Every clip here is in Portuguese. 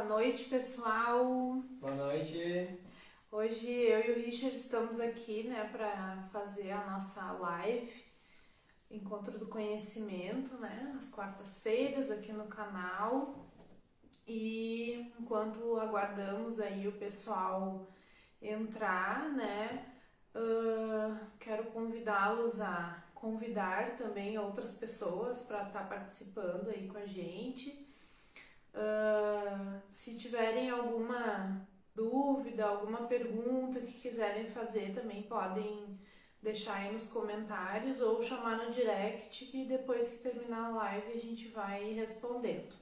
noite, pessoal. Boa noite. Hoje eu e o Richard estamos aqui, né, para fazer a nossa live, Encontro do Conhecimento, né, às quartas-feiras aqui no canal. E enquanto aguardamos aí o pessoal entrar, né, quero convidá-los a convidar também outras pessoas para estar participando aí com a gente. Se tiverem alguma dúvida, alguma pergunta que quiserem fazer, também podem deixar aí nos comentários ou chamar no direct, que depois que terminar a live a gente vai respondendo.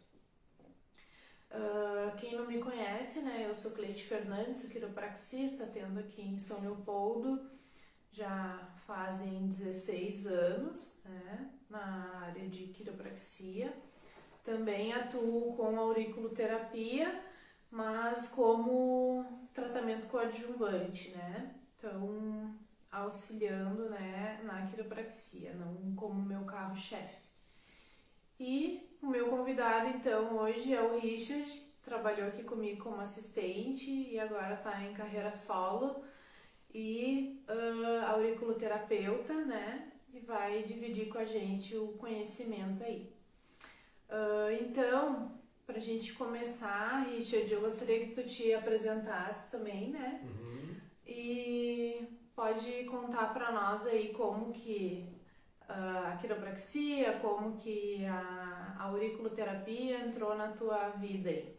Quem não me conhece, né, eu sou Cleide Fernandes, sou quiropraxista, atendo aqui em São Leopoldo, já fazem 16 anos, né, na área de quiropraxia. Também atuo com auriculoterapia, mas como tratamento coadjuvante, né? Então, auxiliando, né, na quiropraxia, não como meu carro-chefe. E o meu convidado, então, hoje é o Richard, trabalhou aqui comigo como assistente e agora está em carreira solo e auriculoterapeuta, né? E vai dividir com a gente o conhecimento aí. Então, pra gente começar, Richard, eu gostaria que tu te apresentasse também, né? E pode contar pra nós aí como que a quiropraxia, como que a auriculoterapia entrou na tua vida aí.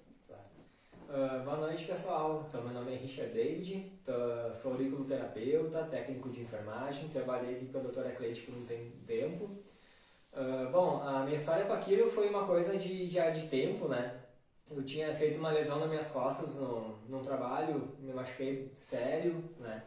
Boa noite, pessoal. Então, meu nome é Richard David, sou auriculoterapeuta, técnico de enfermagem, trabalhei aqui com a doutora Cleide por um tempo. Bom, a minha história com aquilo foi uma coisa de tempo, né? Eu tinha feito uma lesão nas minhas costas num trabalho, me machuquei sério, né?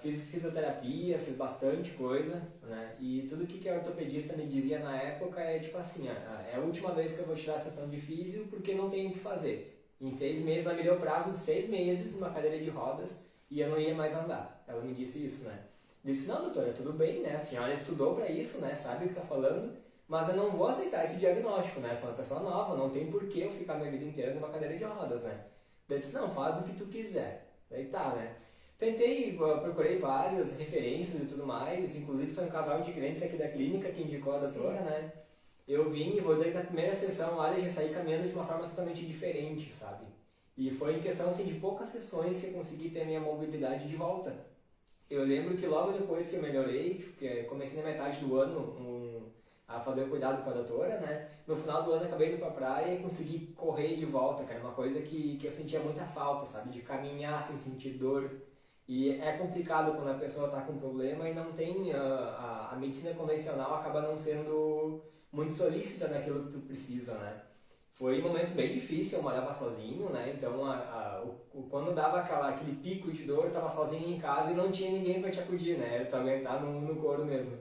Fiz fisioterapia, fiz bastante coisa, né? E tudo que a ortopedista me dizia na época é tipo assim, é a última vez que eu vou tirar a sessão de físio porque não tenho o que fazer. Em 6 meses, ela me deu prazo de 6 meses numa cadeira de rodas e eu não ia mais andar. Ela me disse isso, né? Disse, não, doutora, tudo bem, né? A senhora estudou para isso, né? Sabe o que está falando, mas eu não vou aceitar esse diagnóstico, né? Sou uma pessoa nova, não tem por que eu ficar minha vida inteira numa cadeira de rodas, né? Daí eu disse, não, faz o que tu quiser. Daí tá, né? Procurei várias referências e tudo mais, inclusive foi um casal de clientes aqui da clínica que indicou a doutora, né? Eu vim e vou dizer que na primeira sessão, olha, já saí caminhando de uma forma totalmente diferente, sabe? E foi em questão assim, de poucas sessões que eu consegui ter a minha mobilidade de volta. Eu lembro que logo depois que eu melhorei, que comecei na metade do ano a fazer o cuidado com a doutora, né? No final do ano acabei indo pra praia e consegui correr de volta, que era uma coisa que eu sentia muita falta, sabe? De caminhar sem sentir dor. E é complicado quando a pessoa está com problema e não tem, a medicina convencional acaba não sendo muito solícita naquilo que tu precisa, né? Foi um momento bem difícil, eu morava sozinho, né? Então, quando dava aquele pico de dor, eu estava sozinho em casa e não tinha ninguém para te acudir, né? Eu tô aguentar no couro mesmo.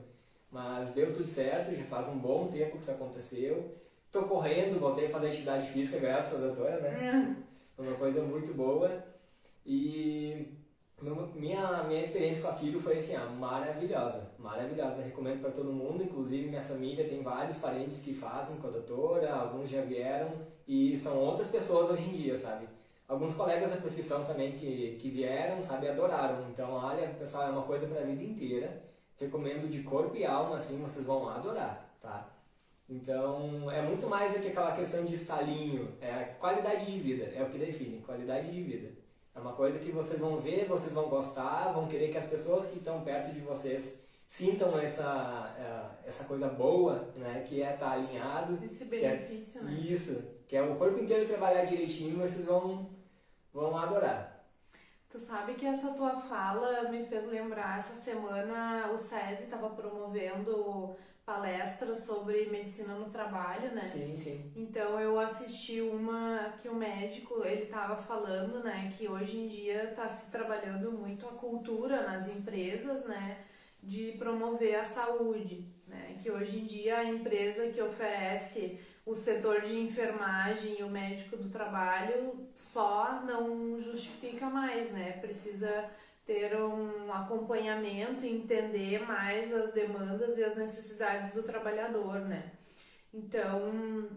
Mas deu tudo certo, já faz um bom tempo que isso aconteceu. Tô correndo, voltei a fazer atividade física graças à doutora, né? Foi uma coisa muito boa. E minha experiência com aquilo foi assim, maravilhosa, maravilhosa. Recomendo para todo mundo, inclusive minha família tem vários parentes que fazem com a doutora, alguns já vieram e são outras pessoas hoje em dia, sabe? Alguns colegas da profissão também que vieram, sabe, adoraram. Então, olha, pessoal, é uma coisa para a vida inteira. Recomendo de corpo e alma, assim, vocês vão adorar, tá? Então, é muito mais do que aquela questão de estalinho, é a qualidade de vida, é o que define, qualidade de vida. É uma coisa que vocês vão ver, vocês vão gostar, vão querer que as pessoas que estão perto de vocês sintam essa coisa boa, né? Que é estar alinhado. Esse benefício, né? Isso, que é o corpo inteiro trabalhar direitinho, vocês vão adorar. Tu sabe que essa tua fala me fez lembrar, essa semana o SESI estava promovendo palestras sobre medicina no trabalho, né? Sim, sim. Então eu assisti uma que o médico, ele estava falando, né, que hoje em dia está se trabalhando muito a cultura nas empresas, né, de promover a saúde, né? Que hoje em dia a empresa que oferece o setor de enfermagem e o médico do trabalho só não justifica mais, né? Precisa ter um acompanhamento e entender mais as demandas e as necessidades do trabalhador, né? Então,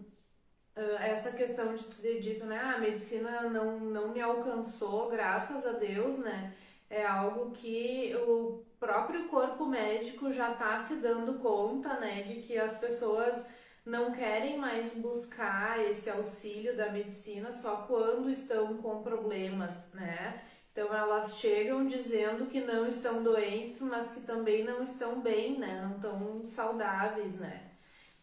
essa questão de tu ter dito, né, a medicina não me alcançou, graças a Deus, né, é algo que o próprio corpo médico já está se dando conta, né, de que as pessoas não querem mais buscar esse auxílio da medicina só quando estão com problemas, né? Então elas chegam dizendo que não estão doentes, mas que também não estão bem, né? Não estão saudáveis, né?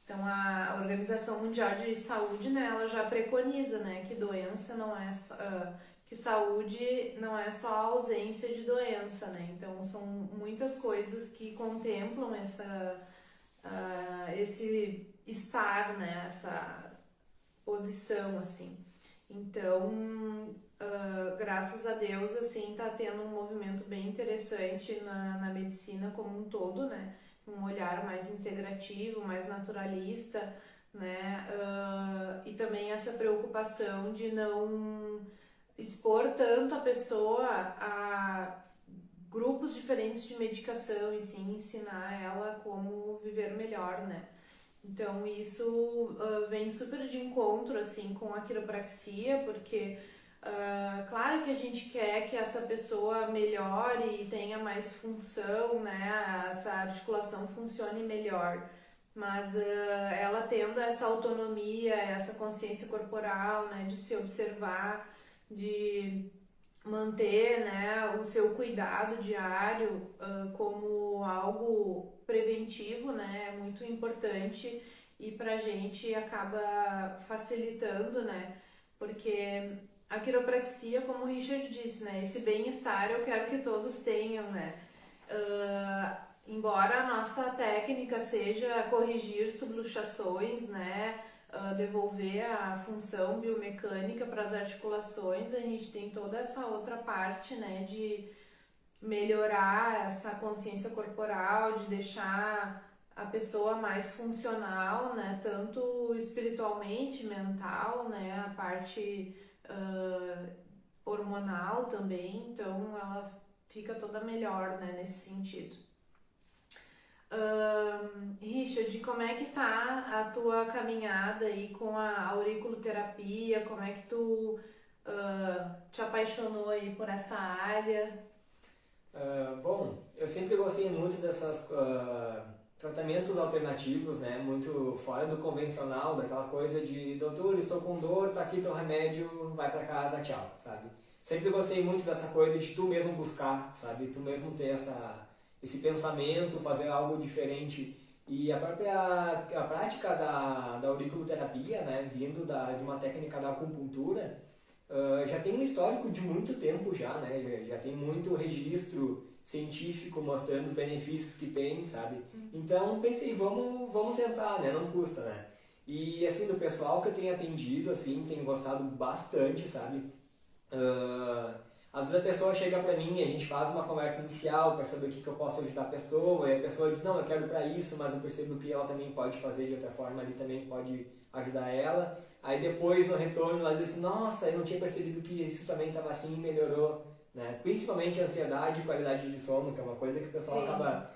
Então a Organização Mundial de Saúde, né, ela já preconiza, né, que doença não é só, que saúde não é só a ausência de doença, né? Então são muitas coisas que contemplam esse estar, né, essa posição, assim. Então, graças a Deus, assim, tá tendo um movimento bem interessante na medicina como um todo, né, um olhar mais integrativo, mais naturalista, né, e também essa preocupação de não expor tanto a pessoa a grupos diferentes de medicação e sim ensinar ela como viver melhor, né. Então isso vem super de encontro assim com a quiropraxia, porque claro que a gente quer que essa pessoa melhore e tenha mais função, né? Essa articulação funcione melhor, mas ela tendo essa autonomia, essa consciência corporal, né? De se observar, de manter, né, o seu cuidado diário como algo preventivo, né, é muito importante e pra gente acaba facilitando, né, porque a quiropraxia, como o Richard disse, né, esse bem-estar eu quero que todos tenham, né, embora a nossa técnica seja corrigir subluxações, né, devolver a função biomecânica para as articulações, a gente tem toda essa outra parte, né, de melhorar essa consciência corporal, de deixar a pessoa mais funcional, né, tanto espiritualmente, mental, né, a parte hormonal também, então ela fica toda melhor, né, nesse sentido. Richard, como é que tá a tua caminhada aí com a auriculoterapia? Como é que tu te apaixonou aí por essa área? Bom, eu sempre gostei muito dessas tratamentos alternativos, né? Muito fora do convencional, daquela coisa de doutor, estou com dor, tá aqui teu remédio, vai pra casa, tchau, sabe? Sempre gostei muito dessa coisa de tu mesmo buscar, sabe? Tu mesmo ter esse pensamento, fazer algo diferente. E a prática da auriculoterapia, né? Vindo de uma técnica da acupuntura, já tem um histórico de muito tempo já, né? Já tem muito registro científico mostrando os benefícios que tem, sabe? Então pensei, vamos tentar, né? Não custa, né? E assim, do pessoal que eu tenho atendido, assim, tenho gostado bastante, sabe? Às vezes a pessoa chega pra mim e a gente faz uma conversa inicial para saber o que eu posso ajudar a pessoa, e a pessoa diz, não, eu quero pra isso, mas eu percebo que ela também pode fazer de outra forma, ali também pode ajudar ela. Aí depois, no retorno, ela diz assim, nossa, eu não tinha percebido que isso também estava assim e melhorou, né? Principalmente a ansiedade e qualidade de sono, que é uma coisa que o pessoal acaba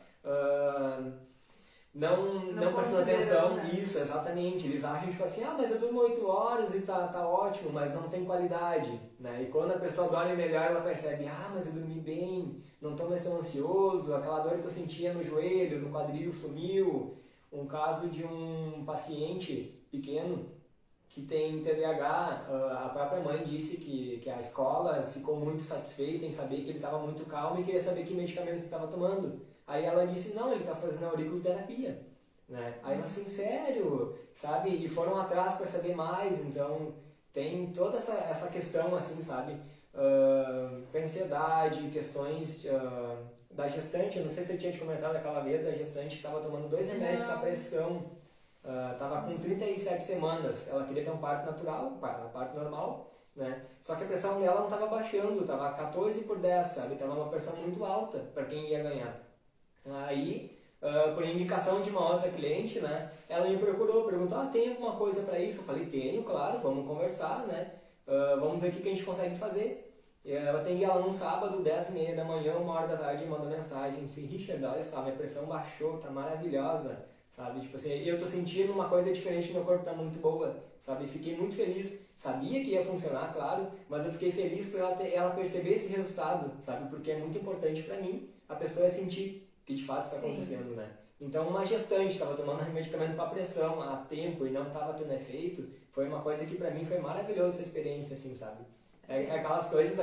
não prestando atenção. Né? Isso, exatamente. Eles acham tipo assim, mas eu durmo 8 horas e tá ótimo, mas não tem qualidade, né? E quando a pessoa dorme melhor, ela percebe, mas eu dormi bem, não estou mais tão ansioso, aquela dor que eu sentia no joelho, no quadril sumiu. Um caso de um paciente pequeno que tem TDAH, a própria mãe disse que a escola ficou muito satisfeita em saber que ele estava muito calmo e queria saber que medicamento ele estava tomando. Aí ela disse, não, ele está fazendo auriculoterapia, né? Aí ela assim, sério, sabe? E foram atrás para saber mais, então tem toda essa questão, assim, sabe? Para ansiedade, questões da gestante, eu não sei se eu tinha te comentado aquela vez da gestante que estava tomando 2 remédios para pressão. Estava com 37 semanas, ela queria ter um parto natural, parto normal, né? Só que a pressão dela não estava baixando, estava 14/10, sabe? Estava uma pressão muito alta para quem ia ganhar. Aí, por indicação de uma outra cliente, né? Ela me procurou, perguntou, tem alguma coisa para isso? Eu falei, tenho, claro, vamos conversar, né? Vamos ver o que a gente consegue fazer. Eu atendi ela num sábado, 10h30 da manhã, 1h da tarde, e mandou mensagem, assim, Richard, olha só, minha pressão baixou, tá maravilhosa, sabe? Tipo assim, eu tô sentindo uma coisa diferente, meu corpo tá muito boa, sabe? Fiquei muito feliz, sabia que ia funcionar, claro, mas eu fiquei feliz por ela perceber esse resultado, sabe? Porque é muito importante pra mim a pessoa sentir que de fato está acontecendo, né? Então, uma gestante estava tomando medicamento para pressão há tempo e não estava tendo efeito, foi uma coisa que para mim foi maravilhosa essa experiência, assim, sabe? É aquelas coisas,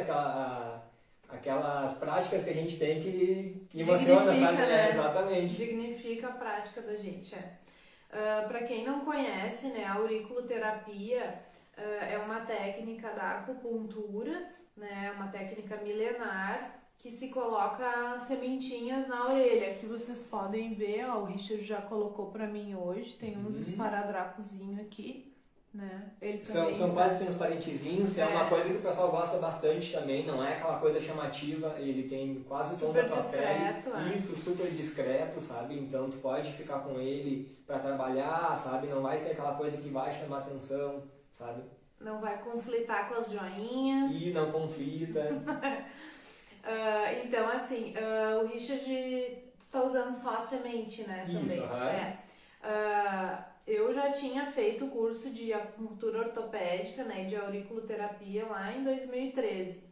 aquelas práticas que a gente tem que emociona, sabe? Né? Exatamente. Dignifica a prática da gente, para quem não conhece, né, a auriculoterapia é uma técnica da acupuntura, né, uma técnica milenar, que se coloca sementinhas na orelha. Aqui vocês podem ver, ó, o Richard já colocou para mim hoje, tem uns esparadrapozinhos aqui, né? Ele são quase transparentezinhos, que é uma coisa que o pessoal gosta bastante também, não é aquela coisa chamativa, ele tem quase o tom da tua pele, isso, super discreto, sabe? Então tu pode ficar com ele para trabalhar, sabe? Não vai ser aquela coisa que vai chamar atenção, sabe? Não vai conflitar com as joinhas. E não conflita. Então, assim, o Richard está usando só a semente, né? Isso, também. Eu já tinha feito o curso de acupuntura ortopédica, né, de auriculoterapia lá em 2013.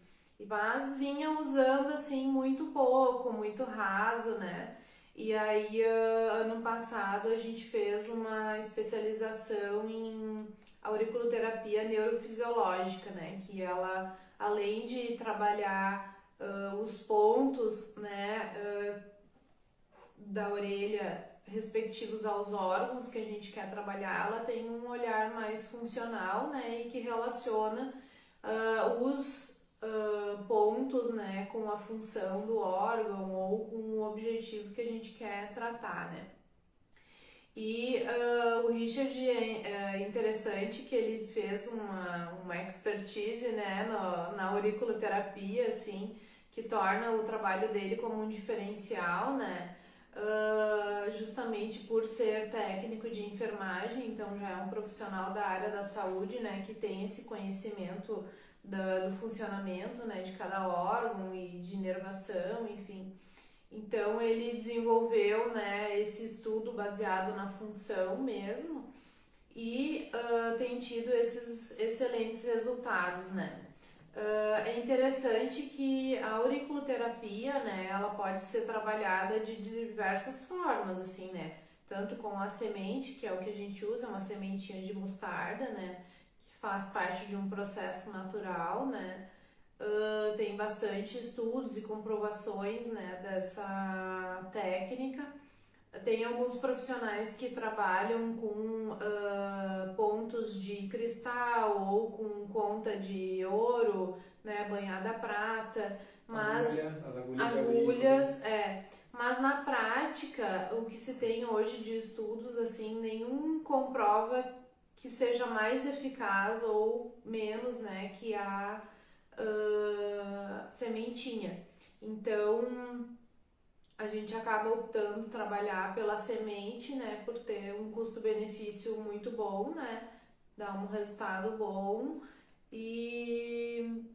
Mas vinha usando, assim, muito pouco, muito raso, né? E aí, ano passado, a gente fez uma especialização em auriculoterapia neurofisiológica, né? Que ela, além de trabalhar os pontos, né, da orelha respectivos aos órgãos que a gente quer trabalhar, ela tem um olhar mais funcional, né, e que relaciona os pontos, né, com a função do órgão ou com o objetivo que a gente quer tratar, né. E o Richard é interessante que ele fez uma expertise, né, na auriculoterapia, assim, que torna o trabalho dele como um diferencial, né, justamente por ser técnico de enfermagem, então já é um profissional da área da saúde, né, que tem esse conhecimento do funcionamento, né, de cada órgão e de inervação, enfim. Então ele desenvolveu, né, esse estudo baseado na função mesmo e tem tido esses excelentes resultados, né. É interessante que a auriculoterapia, né, ela pode ser trabalhada de diversas formas, assim, né, tanto com a semente, que é o que a gente usa, uma sementinha de mostarda, né, que faz parte de um processo natural, né, tem bastante estudos e comprovações, né, dessa técnica. Tem alguns profissionais que trabalham com pontos de cristal ou com conta de ouro, né, banhada a prata, mas as agulhas, mas na prática o que se tem hoje de estudos, assim, nenhum comprova que seja mais eficaz ou menos, né, que a sementinha. Então a gente acaba optando trabalhar pela semente, né, por ter um custo-benefício muito bom, né, dá um resultado bom e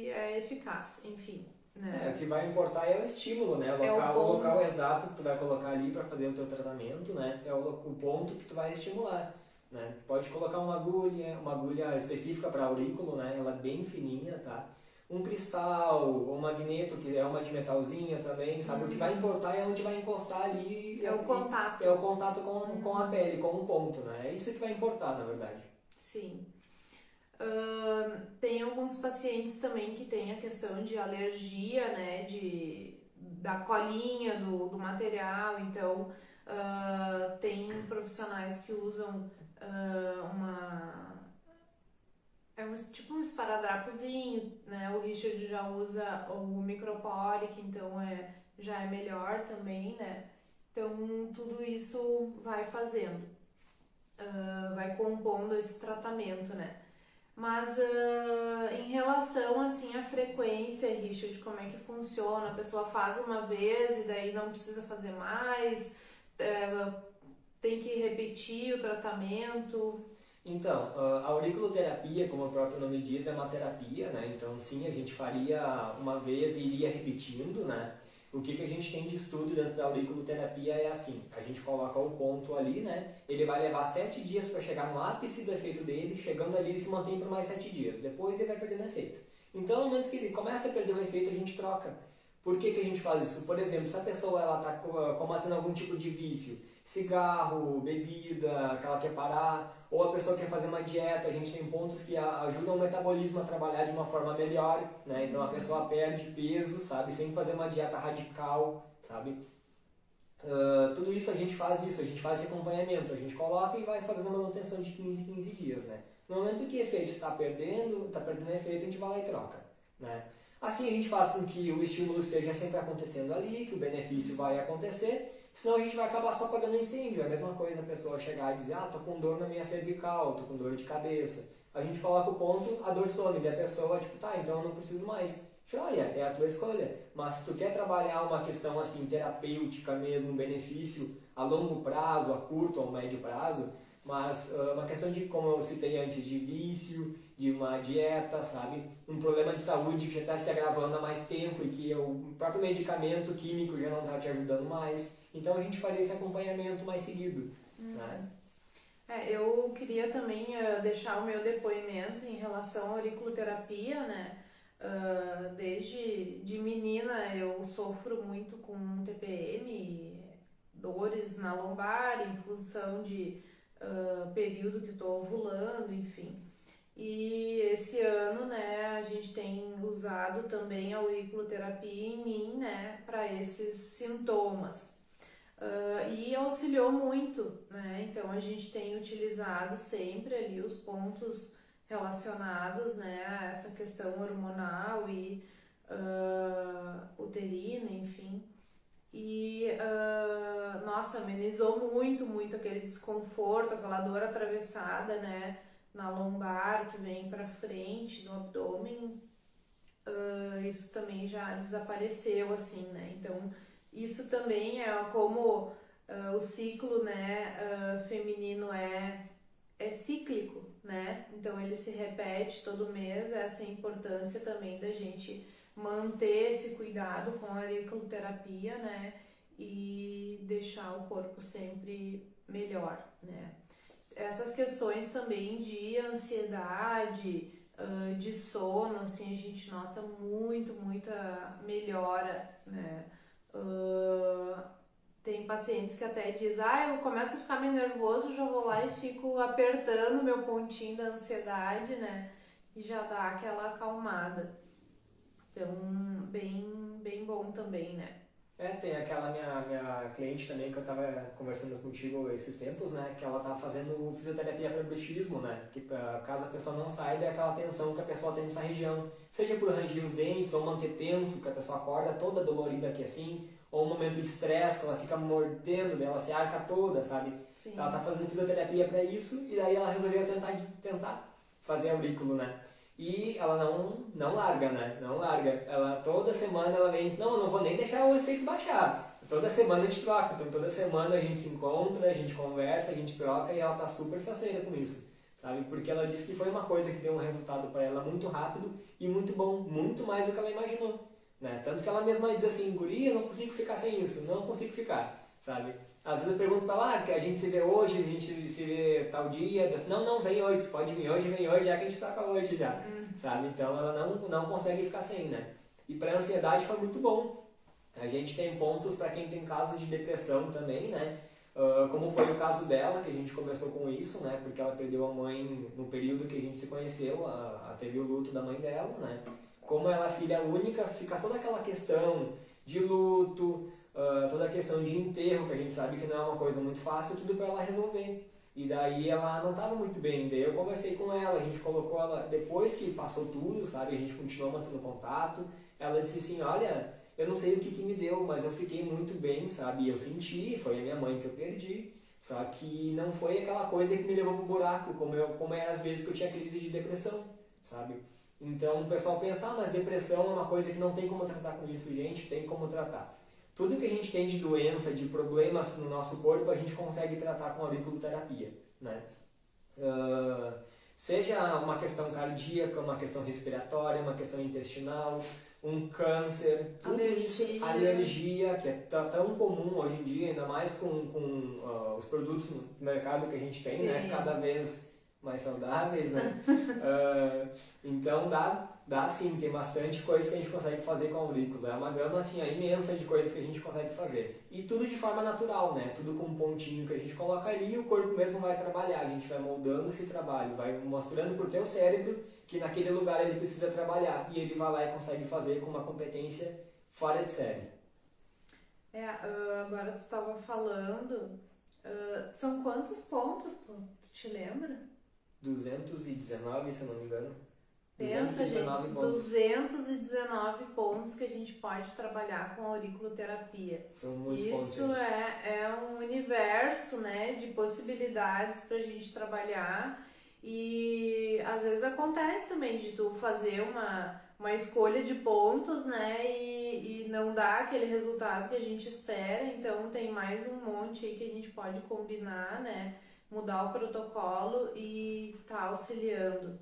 é eficaz, enfim. Né? O que vai importar é o estímulo, né? O local exato que tu vai colocar ali para fazer o teu tratamento, né? É o ponto que tu vai estimular, né? Pode colocar uma agulha específica para aurículo, né? Ela é bem fininha, tá? Um cristal, um magneto, que é uma de metalzinha também, sabe? O que vai importar é onde vai encostar ali. É o contato. É o contato com a pele, com um ponto, né? É isso que vai importar, na verdade. Sim. Tem alguns pacientes também que têm a questão de alergia, né? Da colinha do material, então tem profissionais que usam tipo um esparadrapozinho, né? O Richard já usa o micropore, que então já é melhor também, né? Então tudo isso vai fazendo, vai compondo esse tratamento, né? Mas em relação assim à frequência, Richard, como é que funciona? A pessoa faz uma vez e daí não precisa fazer mais, tem que repetir o tratamento? Então, a auriculoterapia, como o próprio nome diz, é uma terapia, né? Então, sim, a gente faria uma vez e iria repetindo, né? O que a gente tem de estudo dentro da auriculoterapia é assim, a gente coloca o ponto ali, né? Ele vai levar 7 dias para chegar no ápice do efeito dele, chegando ali ele se mantém por mais 7 dias, depois ele vai perdendo efeito. Então, no momento que ele começa a perder o efeito, a gente troca. Por que a gente faz isso? Por exemplo, se a pessoa está combatendo algum tipo de vício, cigarro, bebida, que ela quer parar, ou a pessoa quer fazer uma dieta, a gente tem pontos que ajudam o metabolismo a trabalhar de uma forma melhor, né? Então a pessoa perde peso, sabe? Sem fazer uma dieta radical, sabe? Tudo isso a gente faz esse acompanhamento, a gente coloca e vai fazendo uma manutenção de 15 em 15 dias, né? No momento que o efeito está perdendo efeito, a gente vai lá e troca, né? Assim a gente faz com que o estímulo esteja sempre acontecendo ali, que o benefício vai acontecer, senão a gente vai acabar só apagando incêndio. É a mesma coisa a pessoa chegar e dizer, tô com dor na minha cervical, tô com dor de cabeça. A gente coloca o ponto, a dor some, e a pessoa, então eu não preciso mais. Olha, é a tua escolha. Mas se tu quer trabalhar uma questão assim, terapêutica mesmo, um benefício a longo prazo, a curto ou médio prazo, mas uma questão de, como eu citei antes, de vício, de uma dieta, sabe? Um problema de saúde que já está se agravando há mais tempo e que o próprio medicamento químico já não está te ajudando mais. Então a gente faria esse acompanhamento mais seguido, né? Eu queria também deixar o meu depoimento em relação à auriculoterapia, né? Desde de menina eu sofro muito com TPM, dores na lombar em função de período que estou ovulando, enfim. E esse ano, né, a gente tem usado também a auriculoterapia em mim, né, para esses sintomas. E auxiliou muito, né? Então a gente tem utilizado sempre ali os pontos relacionados, né, a essa questão hormonal e uterina, enfim. E, nossa, amenizou muito aquele desconforto, aquela dor atravessada, né, na lombar que vem para frente, no abdômen. Isso também já desapareceu, assim, né? Então, isso também é como o ciclo, né, feminino é cíclico, né? Então ele se repete todo mês, essa é a importância também da gente manter esse cuidado com a auriculoterapia, né? E deixar o corpo sempre melhor, né? Essas questões também de ansiedade, de sono, assim, a gente nota muita melhora, né? Tem pacientes que até dizem, eu começo a ficar meio nervoso, já vou lá e fico apertando meu pontinho da ansiedade, né? E já dá aquela acalmada. Então, bem bom também, né? Tem aquela minha cliente também que eu estava conversando contigo esses tempos, né? Que ela estava fazendo fisioterapia para bruxismo, né? Que caso a pessoa não saiba, é aquela tensão que a pessoa tem nessa região. Seja por ranger os dentes ou manter tenso, que a pessoa acorda toda dolorida aqui assim, ou um momento de estresse que ela fica mordendo, ela se arca toda, sabe? Sim. Ela tá fazendo fisioterapia para isso e daí ela resolveu tentar fazer aurículo, né? E ela não larga, né? Não larga. Ela toda semana ela vem, eu não vou nem deixar o efeito baixar. Toda semana a gente troca, então toda semana a gente se encontra, a gente conversa, a gente troca e ela tá super faceira com isso, sabe? Porque ela disse que foi uma coisa que deu um resultado para ela muito rápido e muito bom, muito mais do que ela imaginou, né? Tanto que ela mesma diz assim, guria, eu não consigo ficar sem isso, não consigo ficar, sabe? Às vezes eu pergunto pra ela, que a gente se vê hoje, a gente se vê tal dia, diz, não, vem hoje, pode vir hoje, vem hoje, já que a gente toca hoje já, sabe? Então ela não consegue ficar sem, né? E pra ansiedade foi muito bom. A gente tem pontos para quem tem casos de depressão também, né? Como foi o caso dela, que a gente começou com isso, né? Porque ela perdeu a mãe no período que a gente se conheceu, teve o luto da mãe dela, né? Como ela é filha única, fica toda aquela questão de luto, toda a questão de enterro, que a gente sabe que não é uma coisa muito fácil, tudo para ela resolver. E daí ela não estava muito bem, daí eu conversei com ela, a gente colocou ela, depois que passou tudo, sabe, a gente continuou mantendo contato, ela disse assim, olha, eu não sei o que me deu, mas eu fiquei muito bem, sabe, eu senti, foi a minha mãe que eu perdi, só que não foi aquela coisa que me levou pro buraco, como era às vezes que eu tinha crise de depressão, sabe. Então o pessoal pensa, mas depressão é uma coisa que não tem como tratar com isso, gente, tem como tratar. Tudo que a gente tem de doença, de problemas no nosso corpo, a gente consegue tratar com auriculoterapia, né? Seja uma questão cardíaca, uma questão respiratória, uma questão intestinal, um câncer, tudo isso, alergia, que é tão comum hoje em dia, ainda mais com os produtos no mercado que a gente tem, né? Cada vez mais saudáveis, né? Então dá sim, tem bastante coisa que a gente consegue fazer com a aurícula. É uma gama assim, imensa de coisas que a gente consegue fazer. E tudo de forma natural, né? Tudo com um pontinho que a gente coloca ali e o corpo mesmo vai trabalhar. A gente vai moldando esse trabalho, vai mostrando pro teu cérebro que naquele lugar ele precisa trabalhar. E ele vai lá e consegue fazer com uma competência fora de série. Agora tu estava falando, são quantos pontos, tu te lembra? 219, se eu não me engano. Pensa, gente, 219 pontos que a gente pode trabalhar com a auriculoterapia. São muitos pontos. Isso é um universo, né, de possibilidades para a gente trabalhar. E às vezes acontece também de tu fazer uma escolha de pontos, né, e não dar aquele resultado que a gente espera. Então tem mais um monte aí que a gente pode combinar, né, mudar o protocolo e tá auxiliando.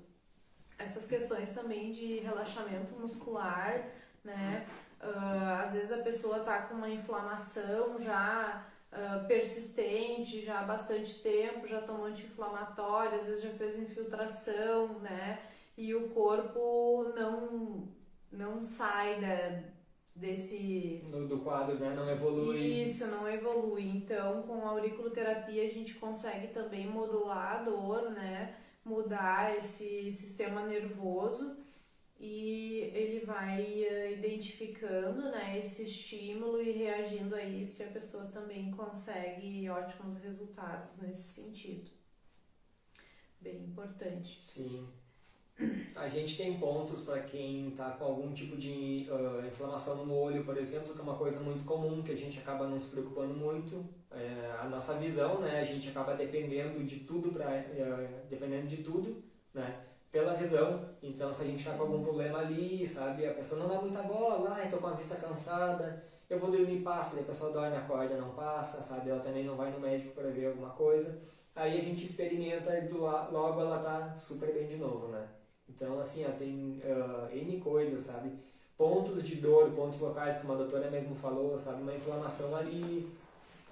Essas questões também de relaxamento muscular, né, às vezes a pessoa tá com uma inflamação já persistente, já há bastante tempo, já tomou anti-inflamatório, às vezes já fez infiltração, né? E o corpo não sai desse... do quadro, né? Não evolui. Isso, não evolui. Então, com a auriculoterapia, a gente consegue também modular a dor, né? Mudar esse sistema nervoso e ele vai identificando, né, esse estímulo e reagindo a isso, e a pessoa também consegue ótimos resultados nesse sentido. Bem importante. Sim. A gente tem pontos para quem está com algum tipo de inflamação no olho, por exemplo, que é uma coisa muito comum, que a gente acaba não se preocupando muito. A nossa visão, né, a gente acaba dependendo de tudo, né, pela visão. Então, se a gente está com algum problema ali, sabe, a pessoa não dá muita bola, estou com a vista cansada, eu vou dormir, passa, daí a pessoa dorme, acorda, não passa, sabe, ela também não vai no médico para ver alguma coisa. Aí a gente experimenta e logo ela tá super bem de novo, né. Então, assim, tem N coisas, sabe, pontos de dor, pontos locais, como a doutora mesmo falou, sabe, uma inflamação ali,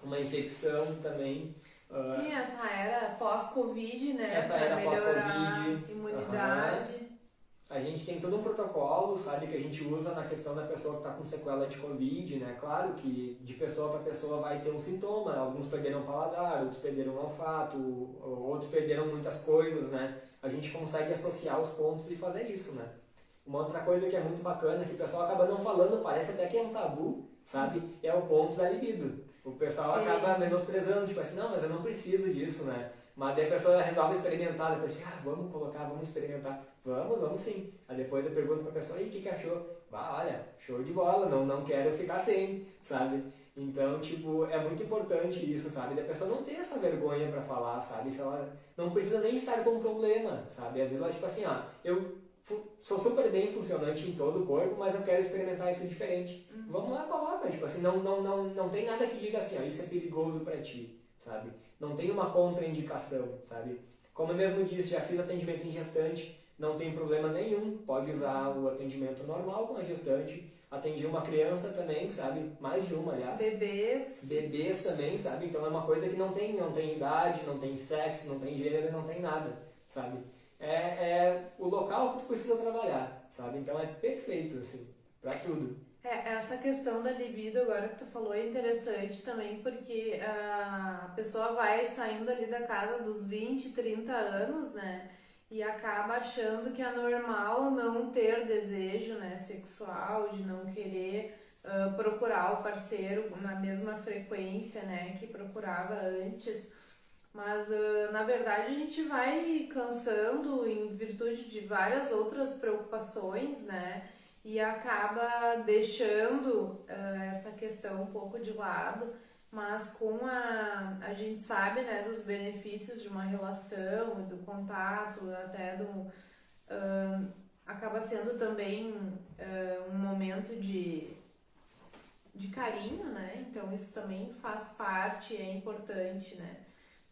uma infecção também. Sim, essa era pós-Covid, né? Essa era pós-Covid. Imunidade. A gente tem todo um protocolo, sabe, que a gente usa na questão da pessoa que está com sequela de Covid, né? Claro que de pessoa para pessoa vai ter um sintoma. Alguns perderam o paladar, outros perderam o olfato, outros perderam muitas coisas, né? A gente consegue associar os pontos e fazer isso, né? Uma outra coisa que é muito bacana, que o pessoal acaba não falando, parece até que é um tabu, sabe? É o ponto da libido. O pessoal acaba menosprezando, tipo assim, não, mas eu não preciso disso, né? Mas daí a pessoa resolve experimentar, depois vamos colocar, vamos experimentar. Vamos sim. Aí depois eu pergunto pra pessoa, e o que achou? Olha, show de bola, não quero ficar sem, sabe? Então, tipo, é muito importante isso, sabe? Da pessoa não ter essa vergonha pra falar, sabe? Se ela não precisa nem estar com um problema, sabe? Às vezes ela, tipo assim, eu sou super bem funcionante em todo o corpo, mas eu quero experimentar isso diferente. Vamos lá, coloca, tipo assim, não tem nada que diga assim, isso é perigoso pra ti, sabe? Não tem uma contraindicação, sabe? Como eu mesmo disse, já fiz atendimento em gestante, não tem problema nenhum, pode usar o atendimento normal com a gestante. Atendi uma criança também, sabe? Mais de uma, aliás. Bebês também, sabe? Então é uma coisa que não tem idade, não tem sexo, não tem gênero, não tem nada, sabe? É o local que tu precisa trabalhar, sabe? Então é perfeito, assim, pra tudo. Essa questão da libido, agora que tu falou, é interessante também, porque a pessoa vai saindo ali da casa dos 20, 30 anos, né? E acaba achando que é normal não ter desejo, né, sexual, de não querer procurar o parceiro na mesma frequência, né, que procurava antes. Mas, na verdade, a gente vai cansando em virtude de várias outras preocupações, né? E acaba deixando essa questão um pouco de lado, mas com a gente sabe, né, dos benefícios de uma relação, do contato, até acaba sendo também um momento de carinho, né? Então isso também faz parte, é importante, né?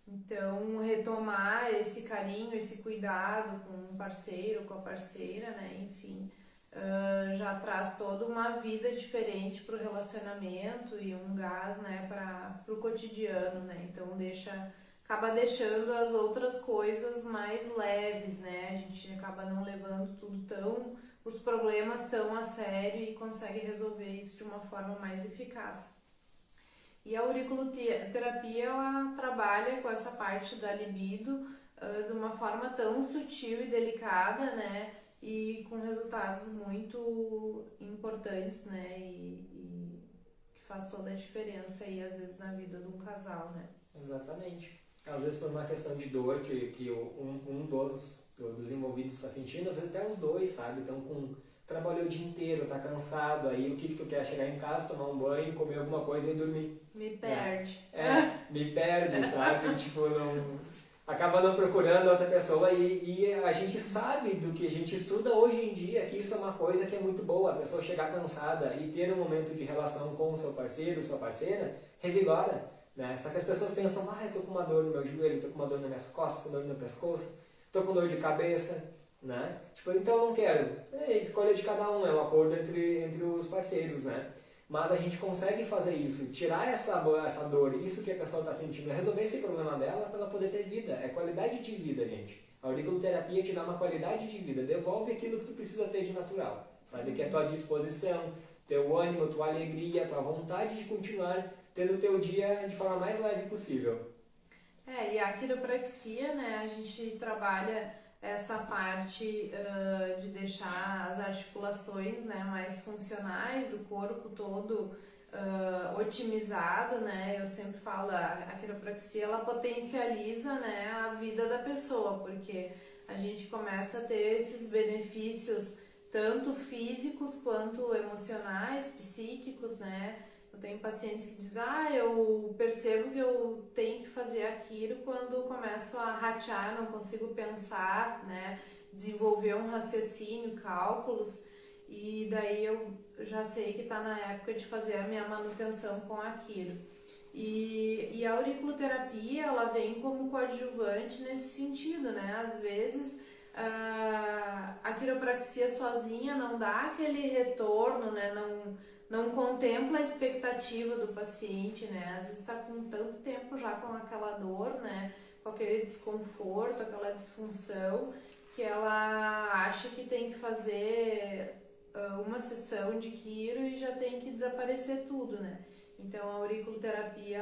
Então retomar esse carinho, esse cuidado com o parceiro, com a parceira, né? Enfim, já traz toda uma vida diferente para o relacionamento e um gás, né, para o cotidiano, né? Então acaba deixando as outras coisas mais leves, né? A gente acaba não levando os problemas tão a sério e consegue resolver isso de uma forma mais eficaz. E a auriculoterapia, ela trabalha com essa parte da libido de uma forma tão sutil e delicada, né? E com resultados muito importantes, né? E que faz toda a diferença aí, às vezes, na vida de um casal, né? Exatamente. Às vezes por uma questão de dor que um dos envolvidos está sentindo, às vezes até os dois, sabe? Então, trabalhou o dia inteiro, tá cansado, aí o que tu quer? Chegar em casa, tomar um banho, comer alguma coisa e dormir. Me perde. Me perde, sabe? Tipo, acaba não procurando outra pessoa e a gente sabe do que a gente estuda hoje em dia que isso é uma coisa que é muito boa, a pessoa chegar cansada e ter um momento de relação com o seu parceiro, sua parceira, revigora, né? Só que as pessoas pensam, eu tô com uma dor no meu joelho, tô com uma dor nas minhas costas, tô com dor no meu pescoço, tô com dor de cabeça, né? Tipo, então eu não quero. É escolha de cada um, é um acordo entre os parceiros, né? Mas a gente consegue fazer isso, tirar essa dor, isso que a pessoa está sentindo, resolver esse problema dela para ela poder ter vida. É qualidade de vida, gente. A auriculoterapia te dá uma qualidade de vida, devolve aquilo que tu precisa ter de natural. Sabe? Que é a tua disposição, teu ânimo, tua alegria, tua vontade de continuar tendo o teu dia de forma mais leve possível. E a quiropraxia, né, a gente trabalha essa parte de deixar as articulações, né, mais funcionais, o corpo todo otimizado, né? Eu sempre falo, a quiropraxia, ela potencializa, né, a vida da pessoa, porque a gente começa a ter esses benefícios tanto físicos quanto emocionais, psíquicos, né? Eu tenho pacientes que dizem, eu percebo que eu tenho que fazer aquilo quando começo a ratear, não consigo pensar, né? Desenvolver um raciocínio, cálculos, e daí eu já sei que está na época de fazer a minha manutenção com aquilo. E a auriculoterapia, ela vem como coadjuvante nesse sentido, né? Às vezes a quiropraxia sozinha não dá aquele retorno, né? Não contempla a expectativa do paciente, né? Às vezes está com tanto tempo já com aquela dor, né? Com aquele desconforto, aquela disfunção, que ela acha que tem que fazer uma sessão de quiro e já tem que desaparecer tudo, né? Então a auriculoterapia,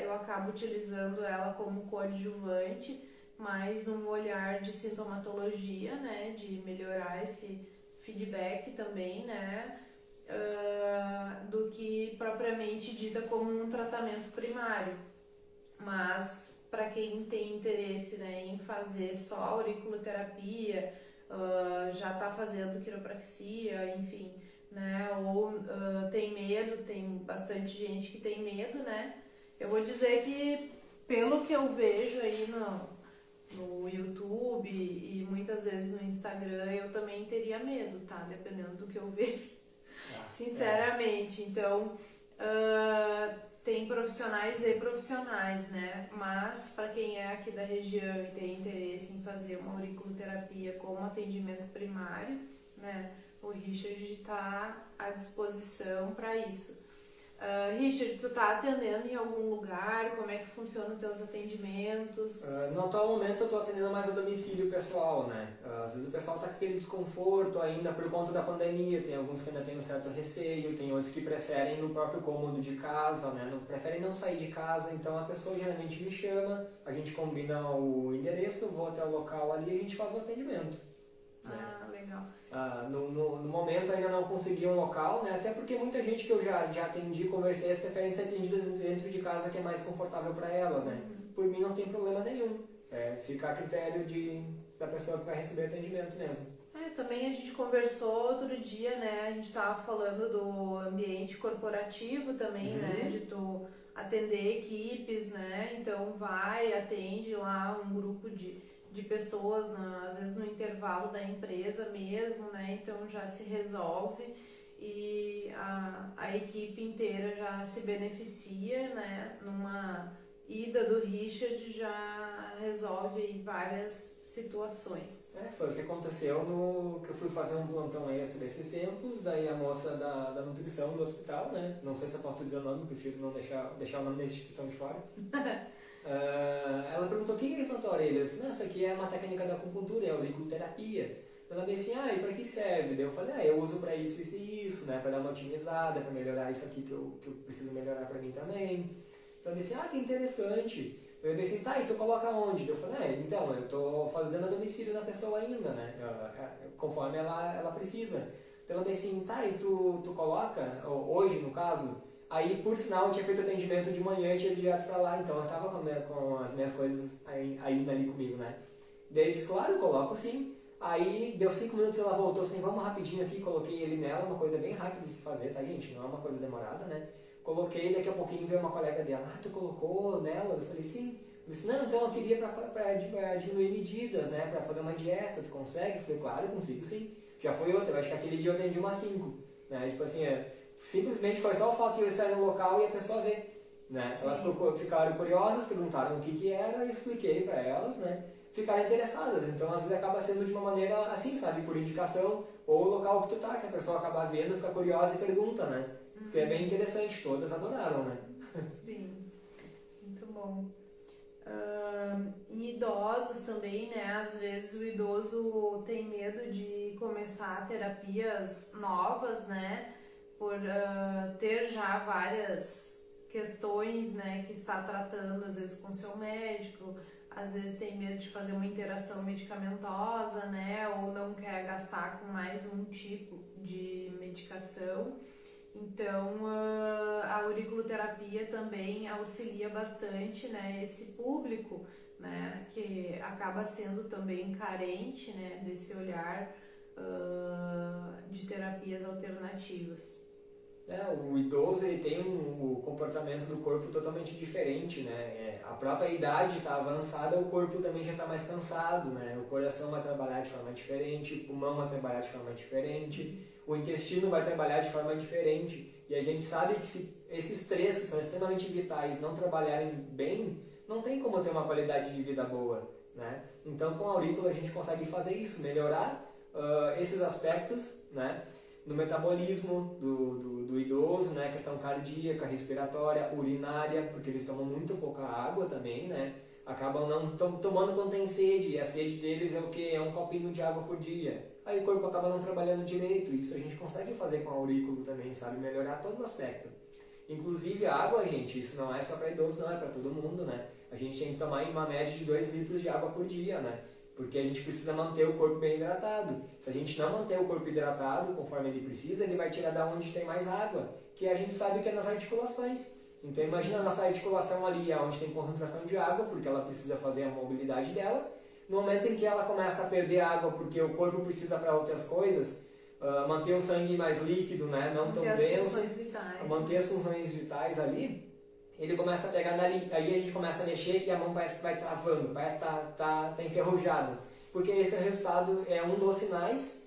eu acabo utilizando ela como coadjuvante, mas num olhar de sintomatologia, né? De melhorar esse feedback também, né? Do que propriamente dita como um tratamento primário. Mas para quem tem interesse, né, em fazer só auriculoterapia, já está fazendo quiropraxia, enfim, né, ou tem medo, tem bastante gente que tem medo, né? Eu vou dizer que pelo que eu vejo aí no YouTube e muitas vezes no Instagram, eu também teria medo, tá? Dependendo do que eu vejo. Sinceramente, então tem profissionais e profissionais, né? Mas para quem é aqui da região e tem interesse em fazer uma auriculoterapia como atendimento primário, né? O Richard está à disposição para isso. Richard, tu tá atendendo em algum lugar? Como é que funcionam os teus atendimentos? No atual momento eu estou atendendo mais a domicílio pessoal, né? Às vezes o pessoal está com aquele desconforto ainda por conta da pandemia, tem alguns que ainda têm um certo receio, tem outros que preferem no próprio cômodo de casa, né? Preferem não sair de casa, então a pessoa geralmente me chama, a gente combina o endereço, eu vou até o local ali e a gente faz o atendimento. Legal. No momento ainda não consegui um local, né? Até porque muita gente que eu já atendi, conversei, elas preferem ser atendidas dentro de casa, que é mais confortável para elas, né? Por mim não tem problema nenhum. Fica a critério da pessoa que vai receber atendimento mesmo. Também a gente conversou outro dia, né? A gente estava falando do ambiente corporativo também, né? De tu atender equipes, né? Então atende lá um grupo de pessoas, às vezes no intervalo da empresa mesmo, né? Então já se resolve e a equipe inteira já se beneficia, né? ida do Richard já resolve aí várias situações. Foi o que aconteceu no que eu fui fazer um plantão extra desses tempos, daí a moça da nutrição do hospital, né? Não sei se eu posso dizer o nome, prefiro não deixar o nome da instituição de fora. Ela perguntou: o que é isso na tua orelha? Eu falei: não, isso aqui é uma técnica da acupuntura, é a auriculoterapia. Ela disse assim: e pra que serve? Daí eu falei: eu uso pra isso, isso e isso, né? Pra dar uma otimizada, pra melhorar isso aqui que eu preciso melhorar pra mim também. Então eu disse: que interessante. Eu disse: tá, e tu coloca onde? Eu falei: então, eu tô fazendo a domicílio na pessoa ainda, né? Conforme ela precisa. Então ela disse assim: tá, e tu coloca, hoje no caso. Aí, por sinal, eu tinha feito atendimento de manhã e tinha ido direto pra lá, então eu tava com as minhas coisas ainda ali comigo, né? Daí eu disse: claro, eu coloco sim. Aí deu 5 minutos, ela voltou assim: vamos rapidinho aqui, coloquei ele nela, uma coisa bem rápida de se fazer, tá, gente? Não é uma coisa demorada, né? Coloquei, daqui a pouquinho veio uma colega dela: tu colocou nela? Eu falei: sim. Eu disse: não, então eu queria pra diminuir medidas, né? Pra fazer uma dieta, tu consegue? Eu falei: claro, eu consigo sim. Já foi outra, eu acho que aquele dia eu atendi umas 5, né? Tipo assim, simplesmente foi só o fato de eu estar no local e a pessoa ver, né? Elas ficaram curiosas, perguntaram o que era, eu expliquei pra elas, né? Ficaram interessadas, então às vezes acaba sendo de uma maneira assim, sabe? Por indicação, ou o local que tu tá, que a pessoa acaba vendo, fica curiosa e pergunta, né? Que é bem interessante, todas adoraram, né? Sim, muito bom. Em idosos também, né? Às vezes o idoso tem medo de começar terapias novas, né? Por ter já várias questões, né? Que está tratando, às vezes com seu médico, às vezes tem medo de fazer uma interação medicamentosa, né? Ou não quer gastar com mais um tipo de medicação. Então, a auriculoterapia também auxilia bastante, né, esse público, né, que acaba sendo também carente, né, desse olhar de terapias alternativas. O idoso ele tem um comportamento do corpo totalmente diferente, né? A própria idade está avançada, o corpo também já está mais cansado, né? O coração vai trabalhar de forma diferente, o pulmão vai trabalhar de forma diferente, o intestino vai trabalhar de forma diferente. E a gente sabe que se esses três, que são extremamente vitais, não trabalharem bem, não tem como ter uma qualidade de vida boa, né? Então, com a aurícula a gente consegue fazer isso, melhorar esses aspectos, né? No metabolismo do idoso, né? Questão cardíaca, respiratória, urinária, porque eles tomam muito pouca água também, né? Acabam não tomando quando tem sede, e a sede deles é o quê? É um copinho de água por dia. Aí o corpo acaba não trabalhando direito, isso a gente consegue fazer com a aurículo também, sabe? Melhorar todo o aspecto. Inclusive a água, gente, isso não é só para idoso, não, é para todo mundo, né? A gente tem que tomar uma média de 2 litros de água por dia, né? Porque a gente precisa manter o corpo bem hidratado. Se a gente não manter o corpo hidratado conforme ele precisa, ele vai tirar da onde tem mais água, que a gente sabe que é nas articulações. Então imagina a nossa articulação ali, onde tem concentração de água, porque ela precisa fazer a mobilidade dela. No momento em que ela começa a perder água, porque o corpo precisa para outras coisas, manter o sangue mais líquido, né, não tão denso, manter as funções vitais ali, ele começa a pegar dali, aí a gente começa a mexer e a mão parece que vai travando, parece que tá enferrujado, porque esse é o resultado, é um dos sinais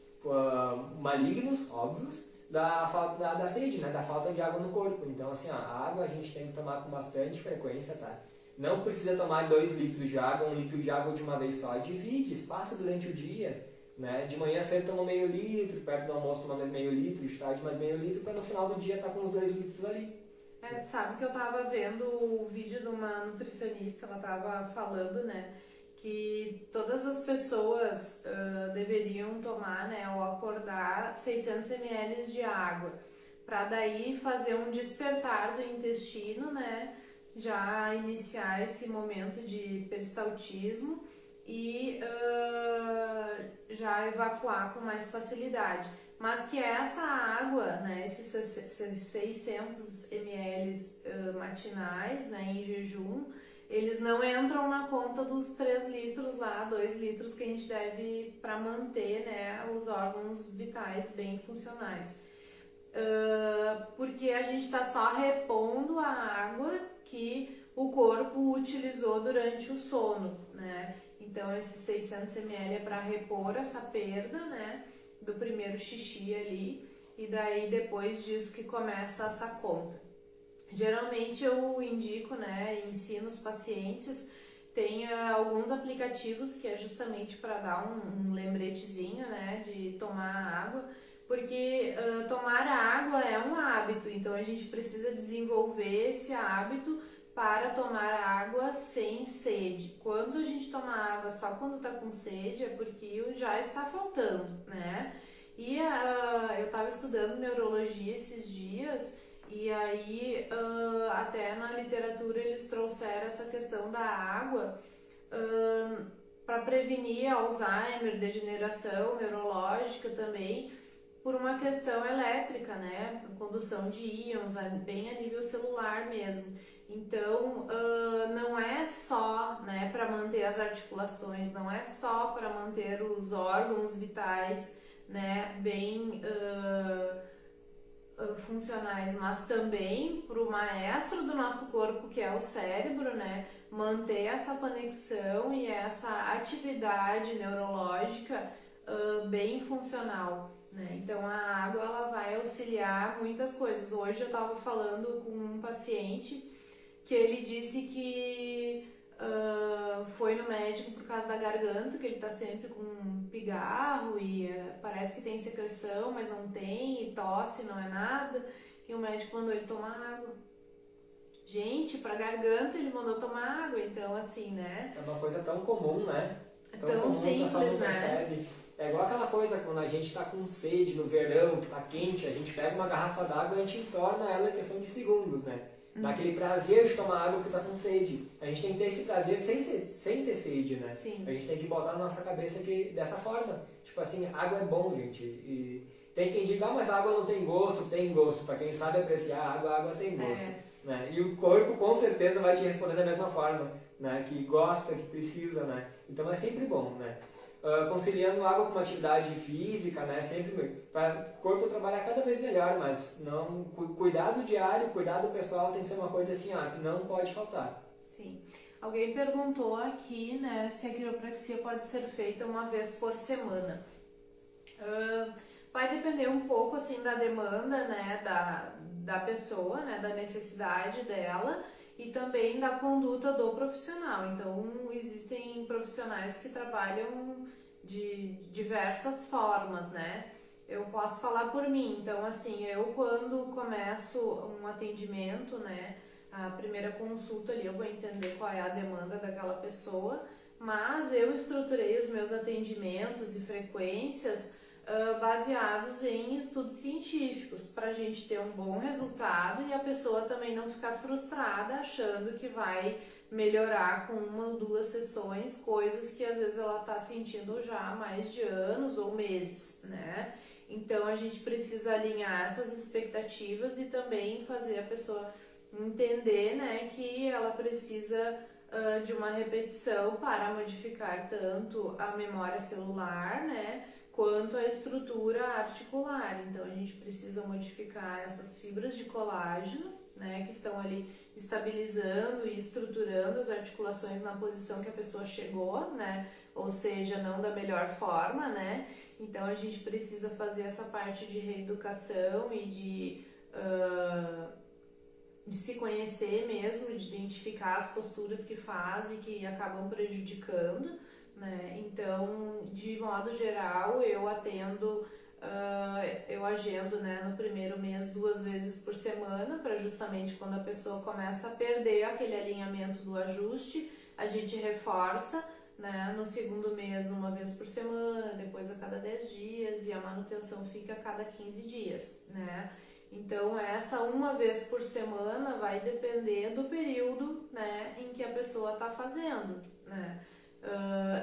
malignos, óbvios, da falta da sede, né, da falta de água no corpo. Então assim, a água a gente tem que tomar com bastante frequência, tá? Não precisa tomar 2 litros de água, 1 litro de água de uma vez só, divide, passa durante o dia, né? De manhã cedo toma meio litro, perto do almoço toma meio litro, de tarde mais meio litro, para no final do dia estar com os 2 litros ali. Sabe que eu tava vendo o vídeo de uma nutricionista, ela tava falando, né, que todas as pessoas deveriam tomar, né, ao acordar 600 ml de água, para daí fazer um despertar do intestino, né, já iniciar esse momento de peristaltismo e já evacuar com mais facilidade. Mas que essa água, né, esses 600 ml matinais, né, em jejum, eles não entram na conta dos 3 litros lá, 2 litros que a gente deve para manter, né, os órgãos vitais bem funcionais. Porque a gente está só repondo a água que o corpo utilizou durante o sono, né? Então esses 600 ml é para repor essa perda, né, do primeiro xixi ali, e daí depois disso que começa essa conta. Geralmente eu indico, né, ensino os pacientes, tem alguns aplicativos que é justamente para dar um lembretezinho, né, de tomar água, porque tomar água é um hábito, então a gente precisa desenvolver esse hábito para tomar água sem sede. Quando a gente toma água só quando está com sede é porque já está faltando, né? E eu estava estudando neurologia esses dias e aí até na literatura eles trouxeram essa questão da água para prevenir Alzheimer, degeneração neurológica também, por uma questão elétrica, né? Condução de íons, bem a nível celular mesmo. Então, não é só, né, para manter as articulações, não é só para manter os órgãos vitais, né, bem funcionais, mas também para o maestro do nosso corpo, que é o cérebro, né, manter essa conexão e essa atividade neurológica bem funcional. Né? Então a água ela vai auxiliar muitas coisas. Hoje eu estava falando com um paciente que ele disse que foi no médico por causa da garganta, que ele tá sempre com um pigarro e parece que tem secreção, mas não tem, e tosse, não é nada. E o médico mandou ele tomar água. Gente, pra garganta ele mandou tomar água, então assim, né? É uma coisa tão comum, né? Tão comum, simples, o pessoal não né? percebe. É igual aquela coisa, quando a gente tá com sede no verão, que tá quente, a gente pega uma garrafa d'água e a gente entorna ela em questão de segundos, né? Dá aquele prazer de tomar água que tá com sede. A gente tem que ter esse prazer sem ter sede, né? Sim. A gente tem que botar na nossa cabeça que dessa forma. Tipo assim, água é bom, gente. E tem quem diga, mas a água não tem gosto. Tem gosto. Pra quem sabe apreciar a água tem gosto. Né? E o corpo com certeza vai te responder da mesma forma, né? Que gosta, que precisa, né? Então é sempre bom, né? Conciliando água com uma atividade física, né? Sempre para o corpo trabalhar cada vez melhor, mas não cuidado diário, cuidado pessoal tem que ser uma coisa assim, que não pode faltar. Sim. Alguém perguntou aqui, né, se a quiropraxia pode ser feita uma vez por semana. Vai depender um pouco assim da demanda, né, da pessoa, né, da necessidade dela e também da conduta do profissional. Então, existem profissionais que trabalham de diversas formas, né? Eu posso falar por mim. Então, assim, eu quando começo um atendimento, né, a primeira consulta ali, eu vou entender qual é a demanda daquela pessoa, mas eu estruturei os meus atendimentos e frequências baseados em estudos científicos, para a gente ter um bom resultado e a pessoa também não ficar frustrada achando que vai melhorar com uma ou duas sessões, coisas que às vezes ela está sentindo já há mais de anos ou meses, né? Então a gente precisa alinhar essas expectativas e também fazer a pessoa entender, né, que ela precisa de uma repetição para modificar tanto a memória celular, né, quanto a estrutura articular. Então a gente precisa modificar essas fibras de colágeno, né, que estão ali estabilizando e estruturando as articulações na posição que a pessoa chegou, né, ou seja, não da melhor forma, né. Então a gente precisa fazer essa parte de reeducação e de se conhecer mesmo, de identificar as posturas que faz e que acabam prejudicando, né? Então, de modo geral, eu agendo, né, no primeiro mês 2 vezes por semana, para justamente quando a pessoa começa a perder aquele alinhamento do ajuste, a gente reforça, né, no segundo mês 1 vez por semana, depois a cada 10 dias e a manutenção fica a cada 15 dias, né? Então, essa 1 vez por semana vai depender do período, né, em que a pessoa está fazendo, né?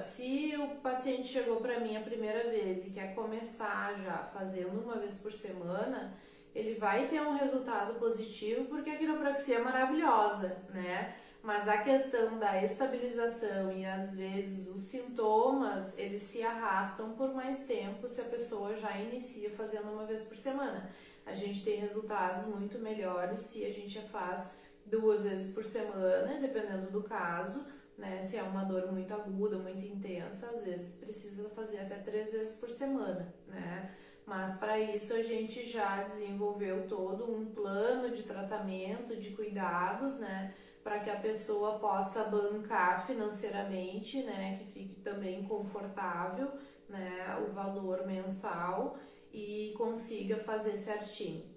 Se o paciente chegou para mim a primeira vez e quer começar já fazendo 1 vez por semana, ele vai ter um resultado positivo porque a quiropraxia é maravilhosa, né? Mas a questão da estabilização e às vezes os sintomas, eles se arrastam por mais tempo se a pessoa já inicia fazendo 1 vez por semana. A gente tem resultados muito melhores se a gente faz 2 vezes por semana, dependendo do caso, né? Se é uma dor muito aguda, muito intensa, às vezes precisa fazer até 3 vezes por semana, né? Mas para isso a gente já desenvolveu todo um plano de tratamento, de cuidados, né? Para que a pessoa possa bancar financeiramente, né? Que fique também confortável, né? O valor mensal e consiga fazer certinho.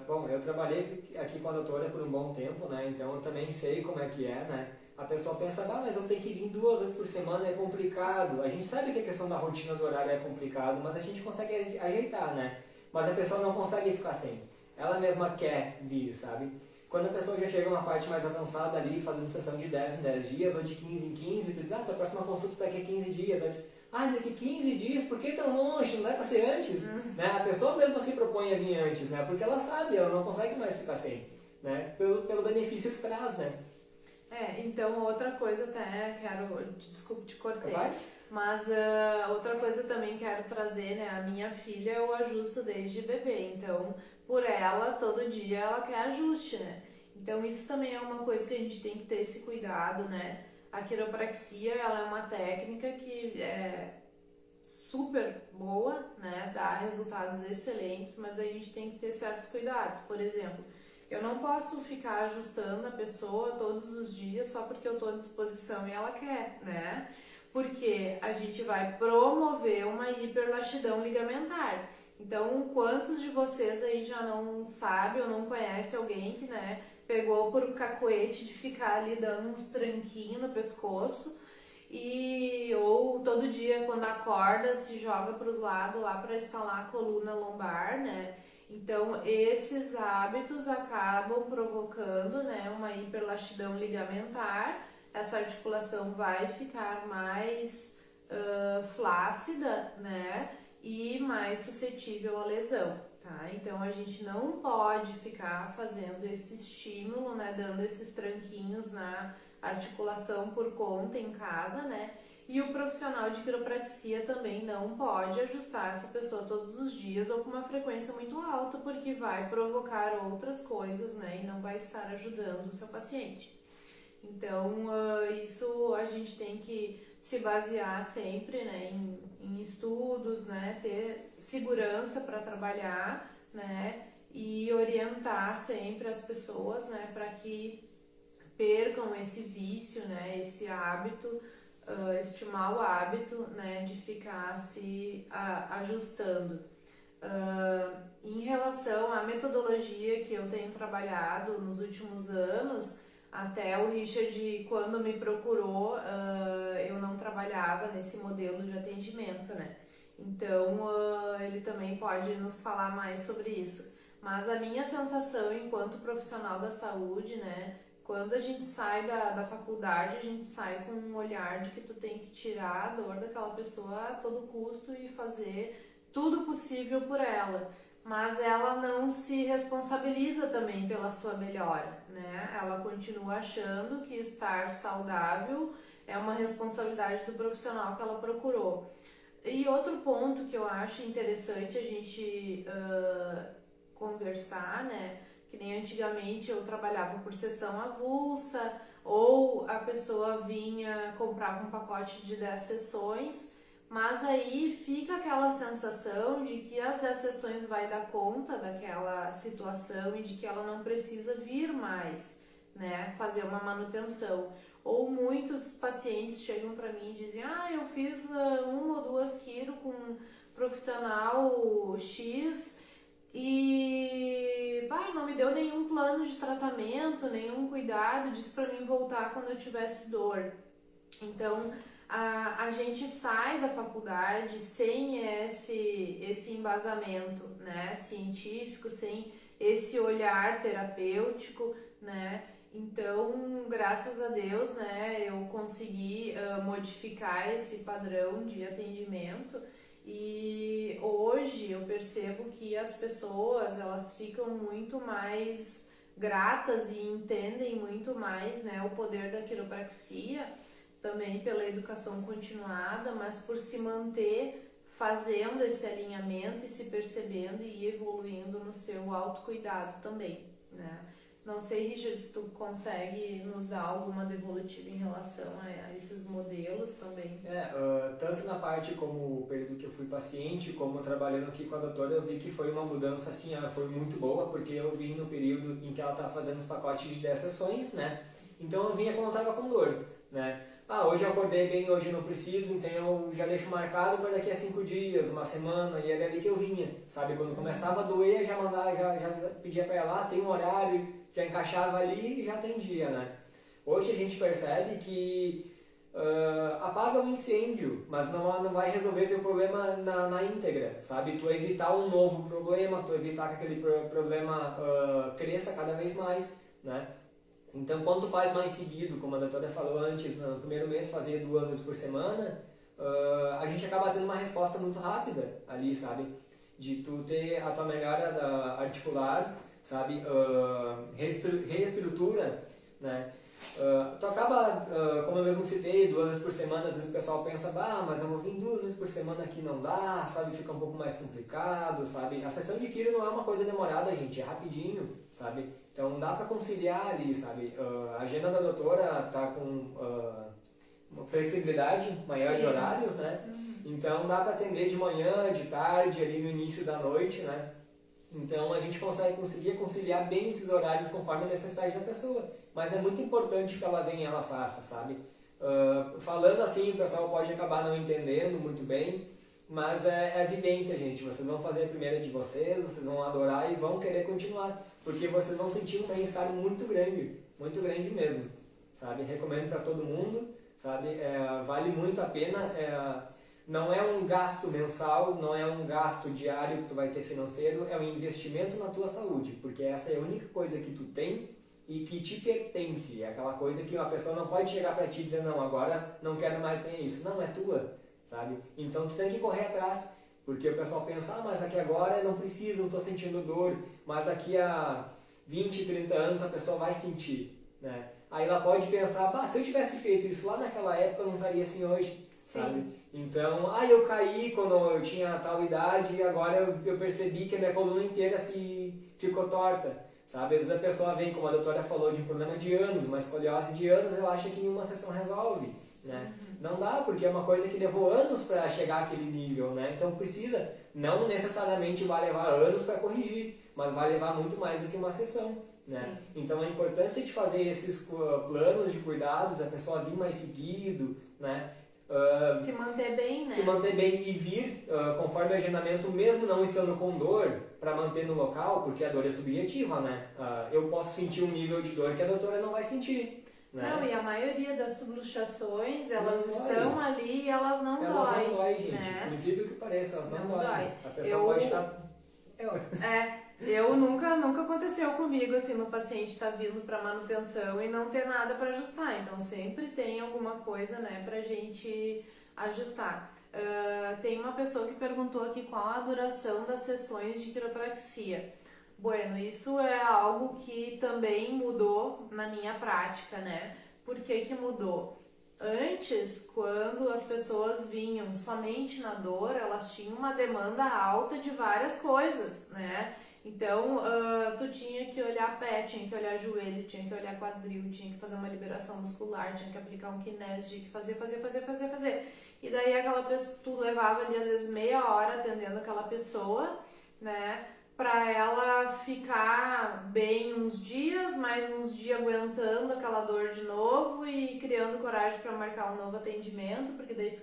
Bom, eu trabalhei aqui com a doutora por um bom tempo, né? Então eu também sei como é que é, né? A pessoa pensa, mas eu tenho que vir 2 vezes por semana, é complicado. A gente sabe que a questão da rotina do horário é complicado, mas a gente consegue ajeitar, né? Mas a pessoa não consegue ficar sem. Ela mesma quer vir, sabe? Quando a pessoa já chega a uma parte mais avançada ali, fazendo sessão de 10 em 10 dias, ou de 15 em 15, tu diz, tua próxima consulta daqui a 15 dias. Ela diz, daqui a 15 dias, por que tão longe? Não dá pra ser antes? Né? A pessoa mesma se propõe a vir antes, né? Porque ela sabe, ela não consegue mais ficar sem, né? Pelo benefício que traz, né? Então outra coisa até desculpe te cortei, Capaz? mas outra coisa também quero trazer, né? A minha filha eu ajusto desde bebê, então por ela todo dia ela quer ajuste, né? Então isso também é uma coisa que a gente tem que ter esse cuidado, né? A quiropraxia, ela é uma técnica que é super boa, né? Dá resultados excelentes, mas a gente tem que ter certos cuidados. Por exemplo, eu não posso ficar ajustando a pessoa todos os dias só porque eu estou à disposição e ela quer, né? Porque a gente vai promover uma hiperlaxidão ligamentar. Então, quantos de vocês aí já não sabe ou não conhece alguém que, né, pegou por um cacoete de ficar ali dando uns tranquinhos no pescoço ou todo dia quando acorda se joga para os lados lá para estalar a coluna lombar, né? Então, esses hábitos acabam provocando, né, uma hiperlaxidão ligamentar. Essa articulação vai ficar mais flácida, né, e mais suscetível à lesão, tá? Então, a gente não pode ficar fazendo esse estímulo, né, dando esses tranquinhos na articulação por conta em casa, né? E o profissional de quiropraxia também não pode ajustar essa pessoa todos os dias ou com uma frequência muito alta, porque vai provocar outras coisas, né? E não vai estar ajudando o seu paciente. Então, isso a gente tem que se basear sempre, né, em estudos, né? Ter segurança para trabalhar, né? E orientar sempre as pessoas, né? Para que percam esse vício, né? Esse hábito, este mau hábito, né, de ficar se ajustando. Em relação à metodologia que eu tenho trabalhado nos últimos anos, até o Richard, quando me procurou, eu não trabalhava nesse modelo de atendimento, né? Então, ele também pode nos falar mais sobre isso. Mas a minha sensação enquanto profissional da saúde, né? Quando a gente sai da faculdade, a gente sai com um olhar de que tu tem que tirar a dor daquela pessoa a todo custo e fazer tudo possível por ela. Mas ela não se responsabiliza também pela sua melhora, né? Ela continua achando que estar saudável é uma responsabilidade do profissional que ela procurou. E outro ponto que eu acho interessante a gente conversar, né? Que nem antigamente eu trabalhava por sessão avulsa, ou a pessoa vinha, comprava um pacote de 10 sessões, mas aí fica aquela sensação de que as 10 sessões vai dar conta daquela situação e de que ela não precisa vir mais, né, fazer uma manutenção. Ou muitos pacientes chegam para mim e dizem, eu fiz 1 ou 2 quiro com um profissional X e não me deu nenhum plano de tratamento, nenhum cuidado, disse para mim voltar quando eu tivesse dor. Então, a gente sai da faculdade sem esse embasamento, né, científico, sem esse olhar terapêutico, né? Então, graças a Deus, né, eu consegui modificar esse padrão de atendimento. E hoje eu percebo que as pessoas, elas ficam muito mais gratas e entendem muito mais, né, o poder da quiropraxia, também pela educação continuada, mas por se manter fazendo esse alinhamento e se percebendo e evoluindo no seu autocuidado também, né. Não sei, Richard, se tu consegue nos dar alguma devolutiva em relação a esses modelos também. Tanto na parte como o período que eu fui paciente, como trabalhando aqui com a doutora, eu vi que foi uma mudança assim, ela foi muito boa, porque eu vim no período em que ela estava fazendo os pacotes de 10 sessões, né? Então eu vinha quando eu estava com dor, né? Hoje eu acordei bem, hoje eu não preciso, então eu já deixo marcado para daqui a 5 dias, uma semana, e era ali que eu vinha, sabe? Quando começava a doer, já mandava, já pedia para ela, tem um horário, já encaixava ali e já atendia, né? Hoje a gente percebe que apaga um incêndio, mas não vai resolver teu problema na íntegra, sabe? Tu evitar um novo problema, tu evitar que aquele problema cresça cada vez mais, né? Então, quando tu faz mais seguido, como a doutora falou antes, no primeiro mês fazer 2 vezes por semana, a gente acaba tendo uma resposta muito rápida ali, sabe? De tu ter a tua melhora articular, sabe? Reestrutura, né? Tu acaba, como eu mesmo citei, 2 vezes por semana, às vezes o pessoal pensa, mas eu vou vir 2 vezes por semana aqui, não dá, sabe? Fica um pouco mais complicado, sabe? A sessão de quiro não é uma coisa demorada, gente, é rapidinho, sabe? Então dá para conciliar ali, sabe? A agenda da doutora tá com uma flexibilidade maior de horários, né? Então dá para atender de manhã, de tarde, ali no início da noite, né? Então a gente conseguir conciliar bem esses horários conforme a necessidade da pessoa. Mas é muito importante que ela venha e ela faça, sabe? Falando assim, o pessoal pode acabar não entendendo muito bem, mas é vivência, gente. Vocês vão fazer a primeira de vocês vão adorar e vão querer continuar, porque vocês vão sentir um bem-estar muito grande mesmo, sabe? Recomendo para todo mundo, sabe? Vale muito a pena. Não é um gasto mensal, não é um gasto diário que tu vai ter financeiro, é um investimento na tua saúde, porque essa é a única coisa que tu tem e que te pertence. É aquela coisa que uma pessoa não pode chegar para ti e dizer, não, agora não quero mais ter isso. Não, é tua, sabe? Então tu tem que correr atrás, porque o pessoal pensa, mas aqui agora eu não preciso, não estou sentindo dor, mas daqui a 20, 30 anos a pessoa vai sentir, né? Aí ela pode pensar, se eu tivesse feito isso lá naquela época eu não estaria assim hoje, sabe? Então, eu caí quando eu tinha tal idade e agora eu percebi que a minha coluna inteira ficou torta, sabe? Às vezes a pessoa vem, como a doutora falou, de um problema de anos, uma escoliose de anos, eu acho que em uma sessão resolve, né? Não dá, porque é uma coisa que levou anos para chegar àquele nível, né? Então precisa, não necessariamente vai levar anos para corrigir, mas vai levar muito mais do que uma sessão, né? Então a importância de fazer esses planos de cuidados, a pessoa vir mais seguido, né? Se manter bem, né? Se manter bem e vir conforme o agendamento, mesmo não estando com dor, para manter no local, porque a dor é subjetiva, né? Eu posso sentir um nível de dor que a doutora não vai sentir, né? Não, e a maioria das subluxações, elas estão ali e elas não doem. Elas não doem, gente. Né? Por incrível que pareça, elas não doem. A pessoa Eu pode estar... Eu nunca aconteceu comigo, assim, no paciente estar vindo para manutenção e não ter nada para ajustar. Então, sempre tem alguma coisa, né, pra gente ajustar. Tem uma pessoa que perguntou aqui qual a duração das sessões de quiropraxia. Bueno, isso é algo que também mudou na minha prática, né? Por que mudou? Antes, quando as pessoas vinham somente na dor, elas tinham uma demanda alta de várias coisas, né? Então, tu tinha que olhar pé, tinha que olhar joelho, tinha que olhar quadril, tinha que fazer uma liberação muscular, tinha que aplicar um kinésio, tinha que fazer. E daí aquela pessoa, tu levava ali às vezes meia hora atendendo aquela pessoa, né? Pra ela ficar bem uns dias, mais uns dias aguentando aquela dor de novo e criando coragem para marcar um novo atendimento, porque daí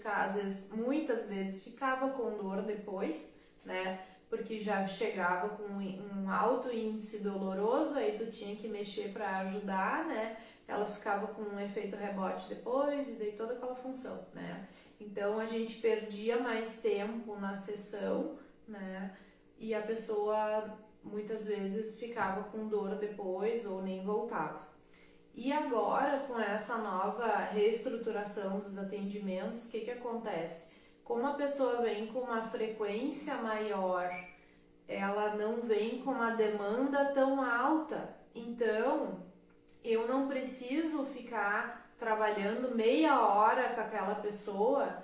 muitas vezes ficava com dor depois, né? Porque já chegava com um alto índice doloroso, aí tu tinha que mexer para ajudar, né? Ela ficava com um efeito rebote depois e daí toda aquela função, né? Então a gente perdia mais tempo na sessão, né? E a pessoa muitas vezes ficava com dor depois ou nem voltava. E agora, com essa nova reestruturação dos atendimentos, o que acontece? Como a pessoa vem com uma frequência maior, ela não vem com uma demanda tão alta. Então, eu não preciso ficar trabalhando meia hora com aquela pessoa,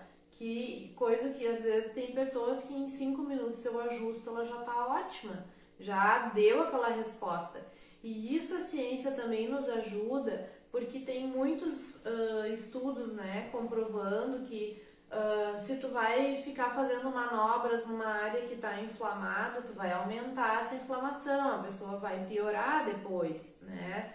coisa que às vezes tem pessoas que em 5 minutos eu ajusto, ela já está ótima, já deu aquela resposta. E isso a ciência também nos ajuda, porque tem muitos estudos, né, comprovando que se tu vai ficar fazendo manobras numa área que está inflamada, tu vai aumentar essa inflamação, a pessoa vai piorar depois, né?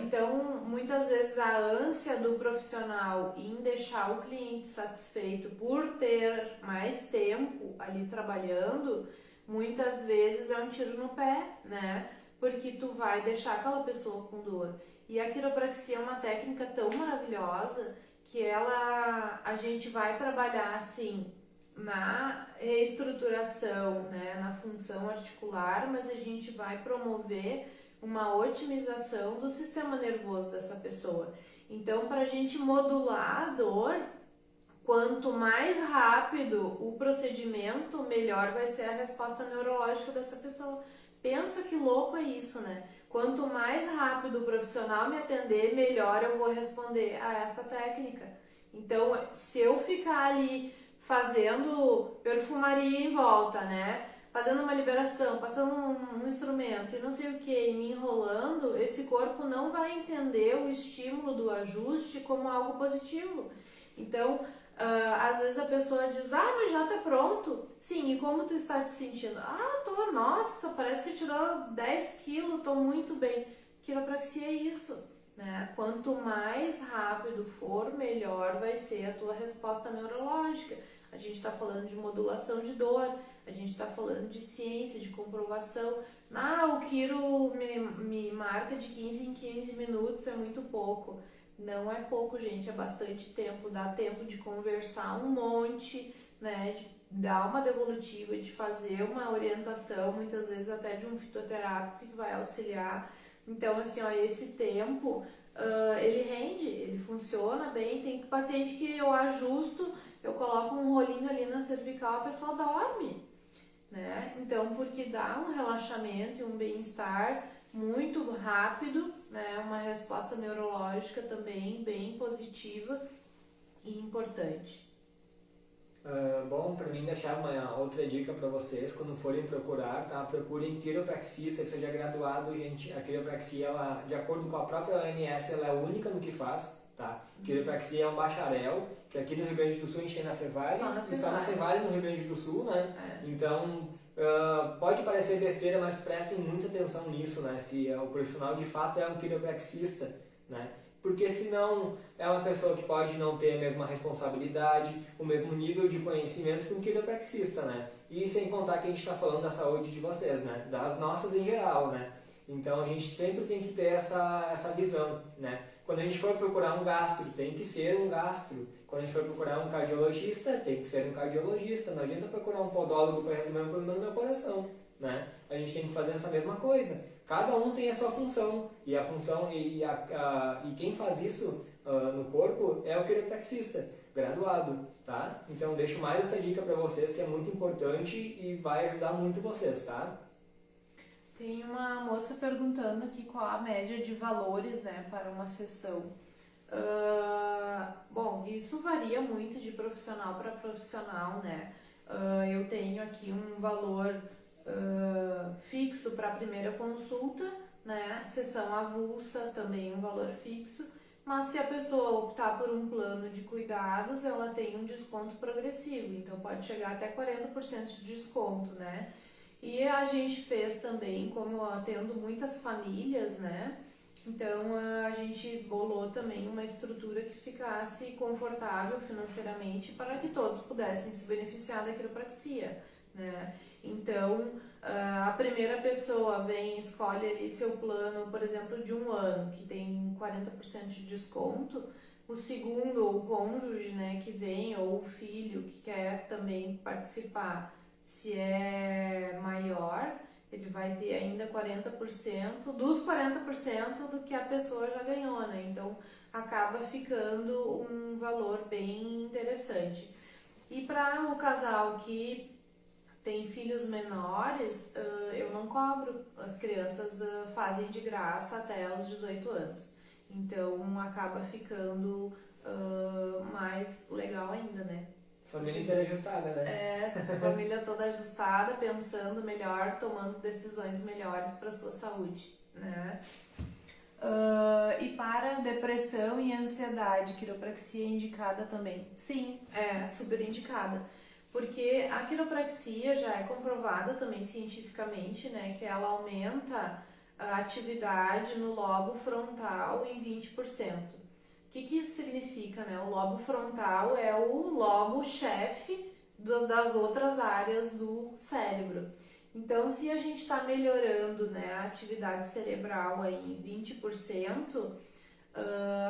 Então, muitas vezes a ânsia do profissional em deixar o cliente satisfeito por ter mais tempo ali trabalhando, muitas vezes é um tiro no pé, né? Porque tu vai deixar aquela pessoa com dor. E a quiropraxia é uma técnica tão maravilhosa que a gente vai trabalhar assim na reestruturação, né, na função articular, mas a gente vai promover uma otimização do sistema nervoso dessa pessoa. Então, para a gente modular a dor, quanto mais rápido o procedimento, melhor vai ser a resposta neurológica dessa pessoa. Pensa que louco é isso, né? Quanto mais rápido o profissional me atender, melhor eu vou responder a essa técnica. Então, se eu ficar ali fazendo perfumaria em volta, né? Fazendo uma liberação, passando um instrumento e não sei o que, e me enrolando, esse corpo não vai entender o estímulo do ajuste como algo positivo. Então, às vezes a pessoa diz, mas já tá pronto. Sim, e como tu está te sentindo? Nossa, parece que tirou 10 quilos, tô muito bem. Quiropraxia é isso, né? Quanto mais rápido for, melhor vai ser a tua resposta neurológica. A gente está falando de modulação de dor, a gente está falando de ciência, de comprovação. O quiro me marca de 15 em 15 minutos, é muito pouco. Não é pouco, gente, é bastante tempo. Dá tempo de conversar um monte, né, de dar uma devolutiva, de fazer uma orientação, muitas vezes até de um fitoterápico que vai auxiliar. Então, assim, esse tempo, ele rende, ele funciona bem. Tem paciente que eu ajusto, eu coloco um rolinho ali na cervical, a pessoa dorme, né? Então, porque dá um relaxamento e um bem-estar muito rápido, né? Uma resposta neurológica também bem positiva e importante. Bom, para mim deixar uma outra dica para vocês, quando forem procurar, tá? Procurem quiropraxista que seja graduado, gente. A quiropraxia, ela, de acordo com a própria OMS, ela é única no que faz, tá? Quiropraxia é um bacharel, que aqui no Rio Grande do Sul a gente tem na Fevale, e só na Fevale no Rio Grande do Sul, né? Então, pode parecer besteira, mas prestem muita atenção nisso, né? Se o profissional de fato é um quiropraxista, né? Porque senão é uma pessoa que pode não ter a mesma responsabilidade, o mesmo nível de conhecimento que um quiropraxista, né? E sem contar que a gente está falando da saúde de vocês, né? Das nossas em geral, né? Então a gente sempre tem que ter essa visão, né? Quando a gente for procurar um gastro, tem que ser um gastro. Quando a gente for procurar um cardiologista, tem que ser um cardiologista. Não adianta procurar um podólogo para resolver um problema do meu coração, né? A gente tem que fazer essa mesma coisa. Cada um tem a sua função, e a função e quem faz isso no corpo é o quiropraxista, graduado, tá? Então deixo mais essa dica para vocês que é muito importante e vai ajudar muito vocês, tá? Tem uma moça perguntando aqui qual a média de valores, né, para uma sessão. Bom, isso varia muito de profissional para profissional, né? Eu tenho aqui um valor fixo para a primeira consulta, né? Sessão avulsa também um valor fixo, mas se a pessoa optar por um plano de cuidados, ela tem um desconto progressivo, então pode chegar até 40% de desconto, né? E a gente fez também, como eu atendo muitas famílias, né? Então a gente bolou também uma estrutura que ficasse confortável financeiramente para que todos pudessem se beneficiar da quiropraxia, né? Então, a primeira pessoa vem, escolhe ali seu plano, por exemplo, de 1 ano, que tem 40% de desconto. O segundo, ou o cônjuge, né, que vem, ou o filho que quer também participar, se é maior, ele vai ter ainda 40%, dos 40% do que a pessoa já ganhou, né? Então, acaba ficando um valor bem interessante. E para o casal que tem filhos menores, eu não cobro, as crianças fazem de graça até os 18 anos. Então acaba ficando mais legal ainda, né? Família inteira ajustada, né? Família toda ajustada, pensando melhor, tomando decisões melhores para sua saúde. né? E para depressão e ansiedade, quiropraxia é indicada também? Sim, é super indicada. Porque a quiropraxia já é comprovada também cientificamente, né? Que ela aumenta a atividade no lobo frontal em 20%. O que isso significa, né? O lobo frontal é o lobo-chefe das outras áreas do cérebro. Então, se a gente está melhorando, né, a atividade cerebral aí em 20%,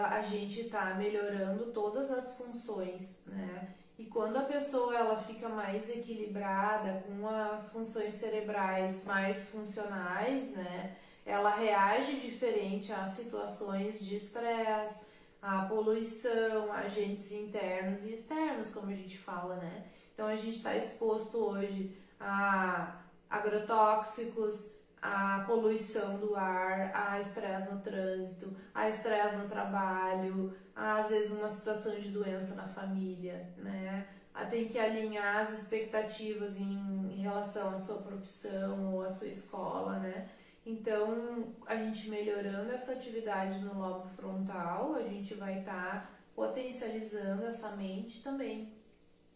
a gente está melhorando todas as funções, né? E quando a pessoa ela fica mais equilibrada, com as funções cerebrais mais funcionais, né? Ela reage diferente às situações de estresse, à poluição, agentes internos e externos, como a gente fala, né? Então a gente está exposto hoje a agrotóxicos, a poluição do ar, a estresse no trânsito, a estresse no trabalho, às vezes uma situação de doença na família, né? Tem que alinhar as expectativas em relação à sua profissão ou à sua escola, né? Então, a gente melhorando essa atividade no lobo frontal, a gente vai estar potencializando essa mente também,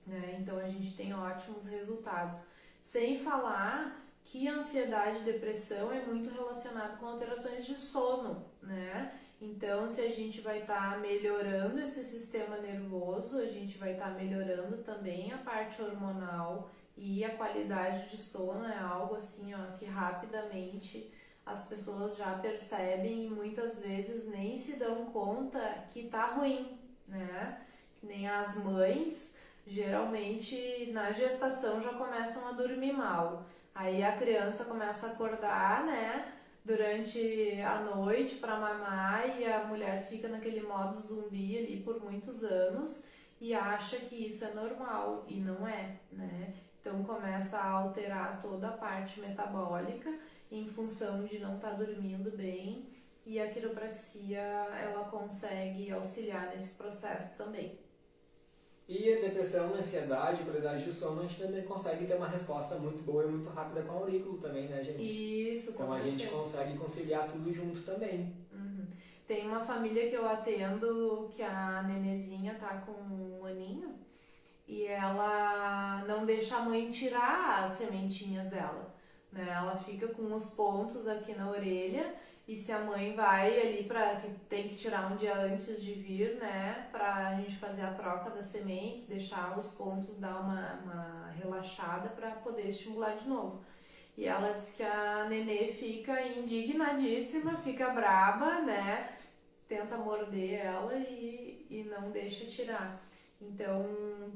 né? Então, a gente tem ótimos resultados. Sem falar que a ansiedade e depressão é muito relacionado com alterações de sono, né? Então, se a gente vai estar melhorando esse sistema nervoso, a gente vai estar melhorando também a parte hormonal e a qualidade de sono é algo assim, ó, que rapidamente as pessoas já percebem e muitas vezes nem se dão conta que tá ruim, né? Que nem as mães, geralmente na gestação já começam a dormir mal. Aí a criança começa a acordar, né, durante a noite para mamar e a mulher fica naquele modo zumbi ali por muitos anos e acha que isso é normal e não é, né? Então começa a alterar toda a parte metabólica em função de não estar dormindo bem e a quiropraxia ela consegue auxiliar nesse processo também. E a depressão, a ansiedade, a qualidade de sono, a gente também consegue ter uma resposta muito boa e muito rápida com o aurículo também, né, gente? Isso, com então certeza. A gente consegue conciliar tudo junto também. Uhum. Tem uma família que eu atendo que a nenezinha tá com 1 aninho e ela não deixa a mãe tirar as sementinhas dela, né? Ela fica com os pontos aqui na orelha e se a mãe vai ali que tem que tirar um dia antes de vir, né, pra gente fazer a troca das sementes, deixar os pontos dar uma relaxada para poder estimular de novo. E ela diz que a nenê fica indignadíssima, fica braba, né, tenta morder ela e não deixa tirar. Então,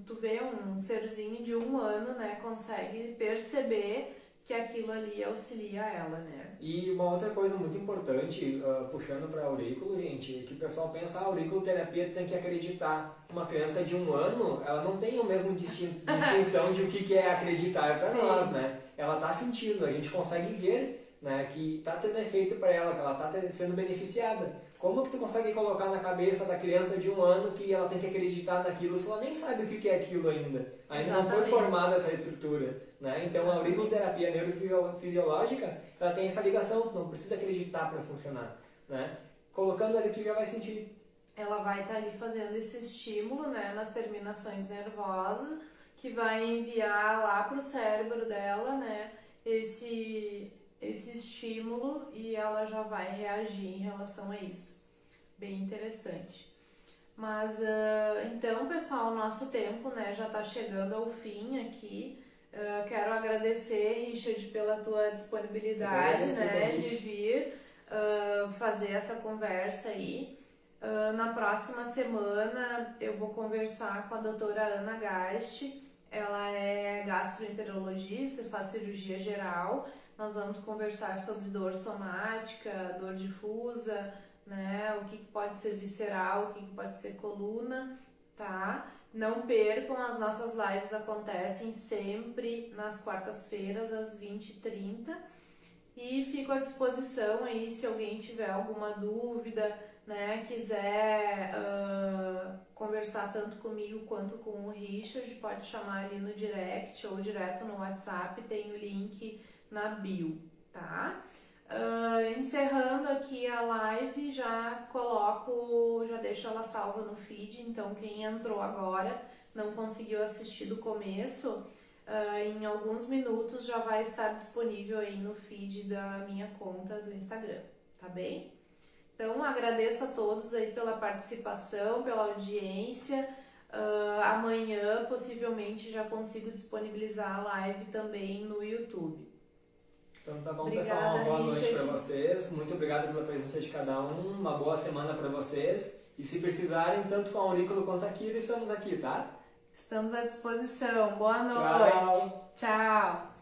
tu vê um serzinho de 1 ano, né, consegue perceber que aquilo ali auxilia ela, né? E uma outra coisa muito importante, puxando para aurículo, gente, é que o pessoal pensa, auriculoterapia tem que acreditar. Uma criança de 1 ano, ela não tem o mesmo distinção de o que é acreditar para nós, né? Ela está sentindo, a gente consegue ver, né, que está tendo efeito para ela, que ela está sendo beneficiada. Como que tu consegue colocar na cabeça da criança de 1 ano que ela tem que acreditar naquilo se ela nem sabe o que é aquilo ainda? Ainda não foi formada essa estrutura, né? Então a auriculoterapia neurofisiológica, ela tem essa ligação, tu não precisa acreditar para funcionar, né? Colocando ali tu já vai sentir. Ela vai estar ali fazendo esse estímulo, né, nas terminações nervosas, que vai enviar lá para o cérebro dela, né, esse estímulo e ela já vai reagir em relação a isso. Bem interessante. Mas, então, pessoal, o nosso tempo, né, já está chegando ao fim aqui. Quero agradecer, Richard, pela tua disponibilidade, né, de vir fazer essa conversa aí. Na próxima semana eu vou conversar com a doutora Ana Gast. Ela é gastroenterologista, faz cirurgia geral. Nós vamos conversar sobre dor somática, dor difusa, né? O que pode ser visceral, o que pode ser coluna, tá? Não percam, as nossas lives acontecem sempre nas quartas-feiras, às 20h30. E fico à disposição aí se alguém tiver alguma dúvida, né, quiser conversar tanto comigo quanto com o Richard, pode chamar ali no direct ou direto no WhatsApp, tem o link na bio, tá? Encerrando encerrando aqui a live, já deixo ela salva no feed, então quem entrou agora, não conseguiu assistir do começo, em alguns minutos já vai estar disponível aí no feed da minha conta do Instagram, tá bem? Então agradeço a todos aí pela participação, pela audiência. Amanhã possivelmente já consigo disponibilizar a live também no YouTube. Então tá bom, Obrigada, pessoal, uma boa noite Richard. para vocês, muito obrigado pela presença de cada um, uma boa semana para vocês, e se precisarem, tanto com a Aurículo quanto aqui, estamos aqui, tá? Estamos à disposição. Boa noite. Tchau. Tchau.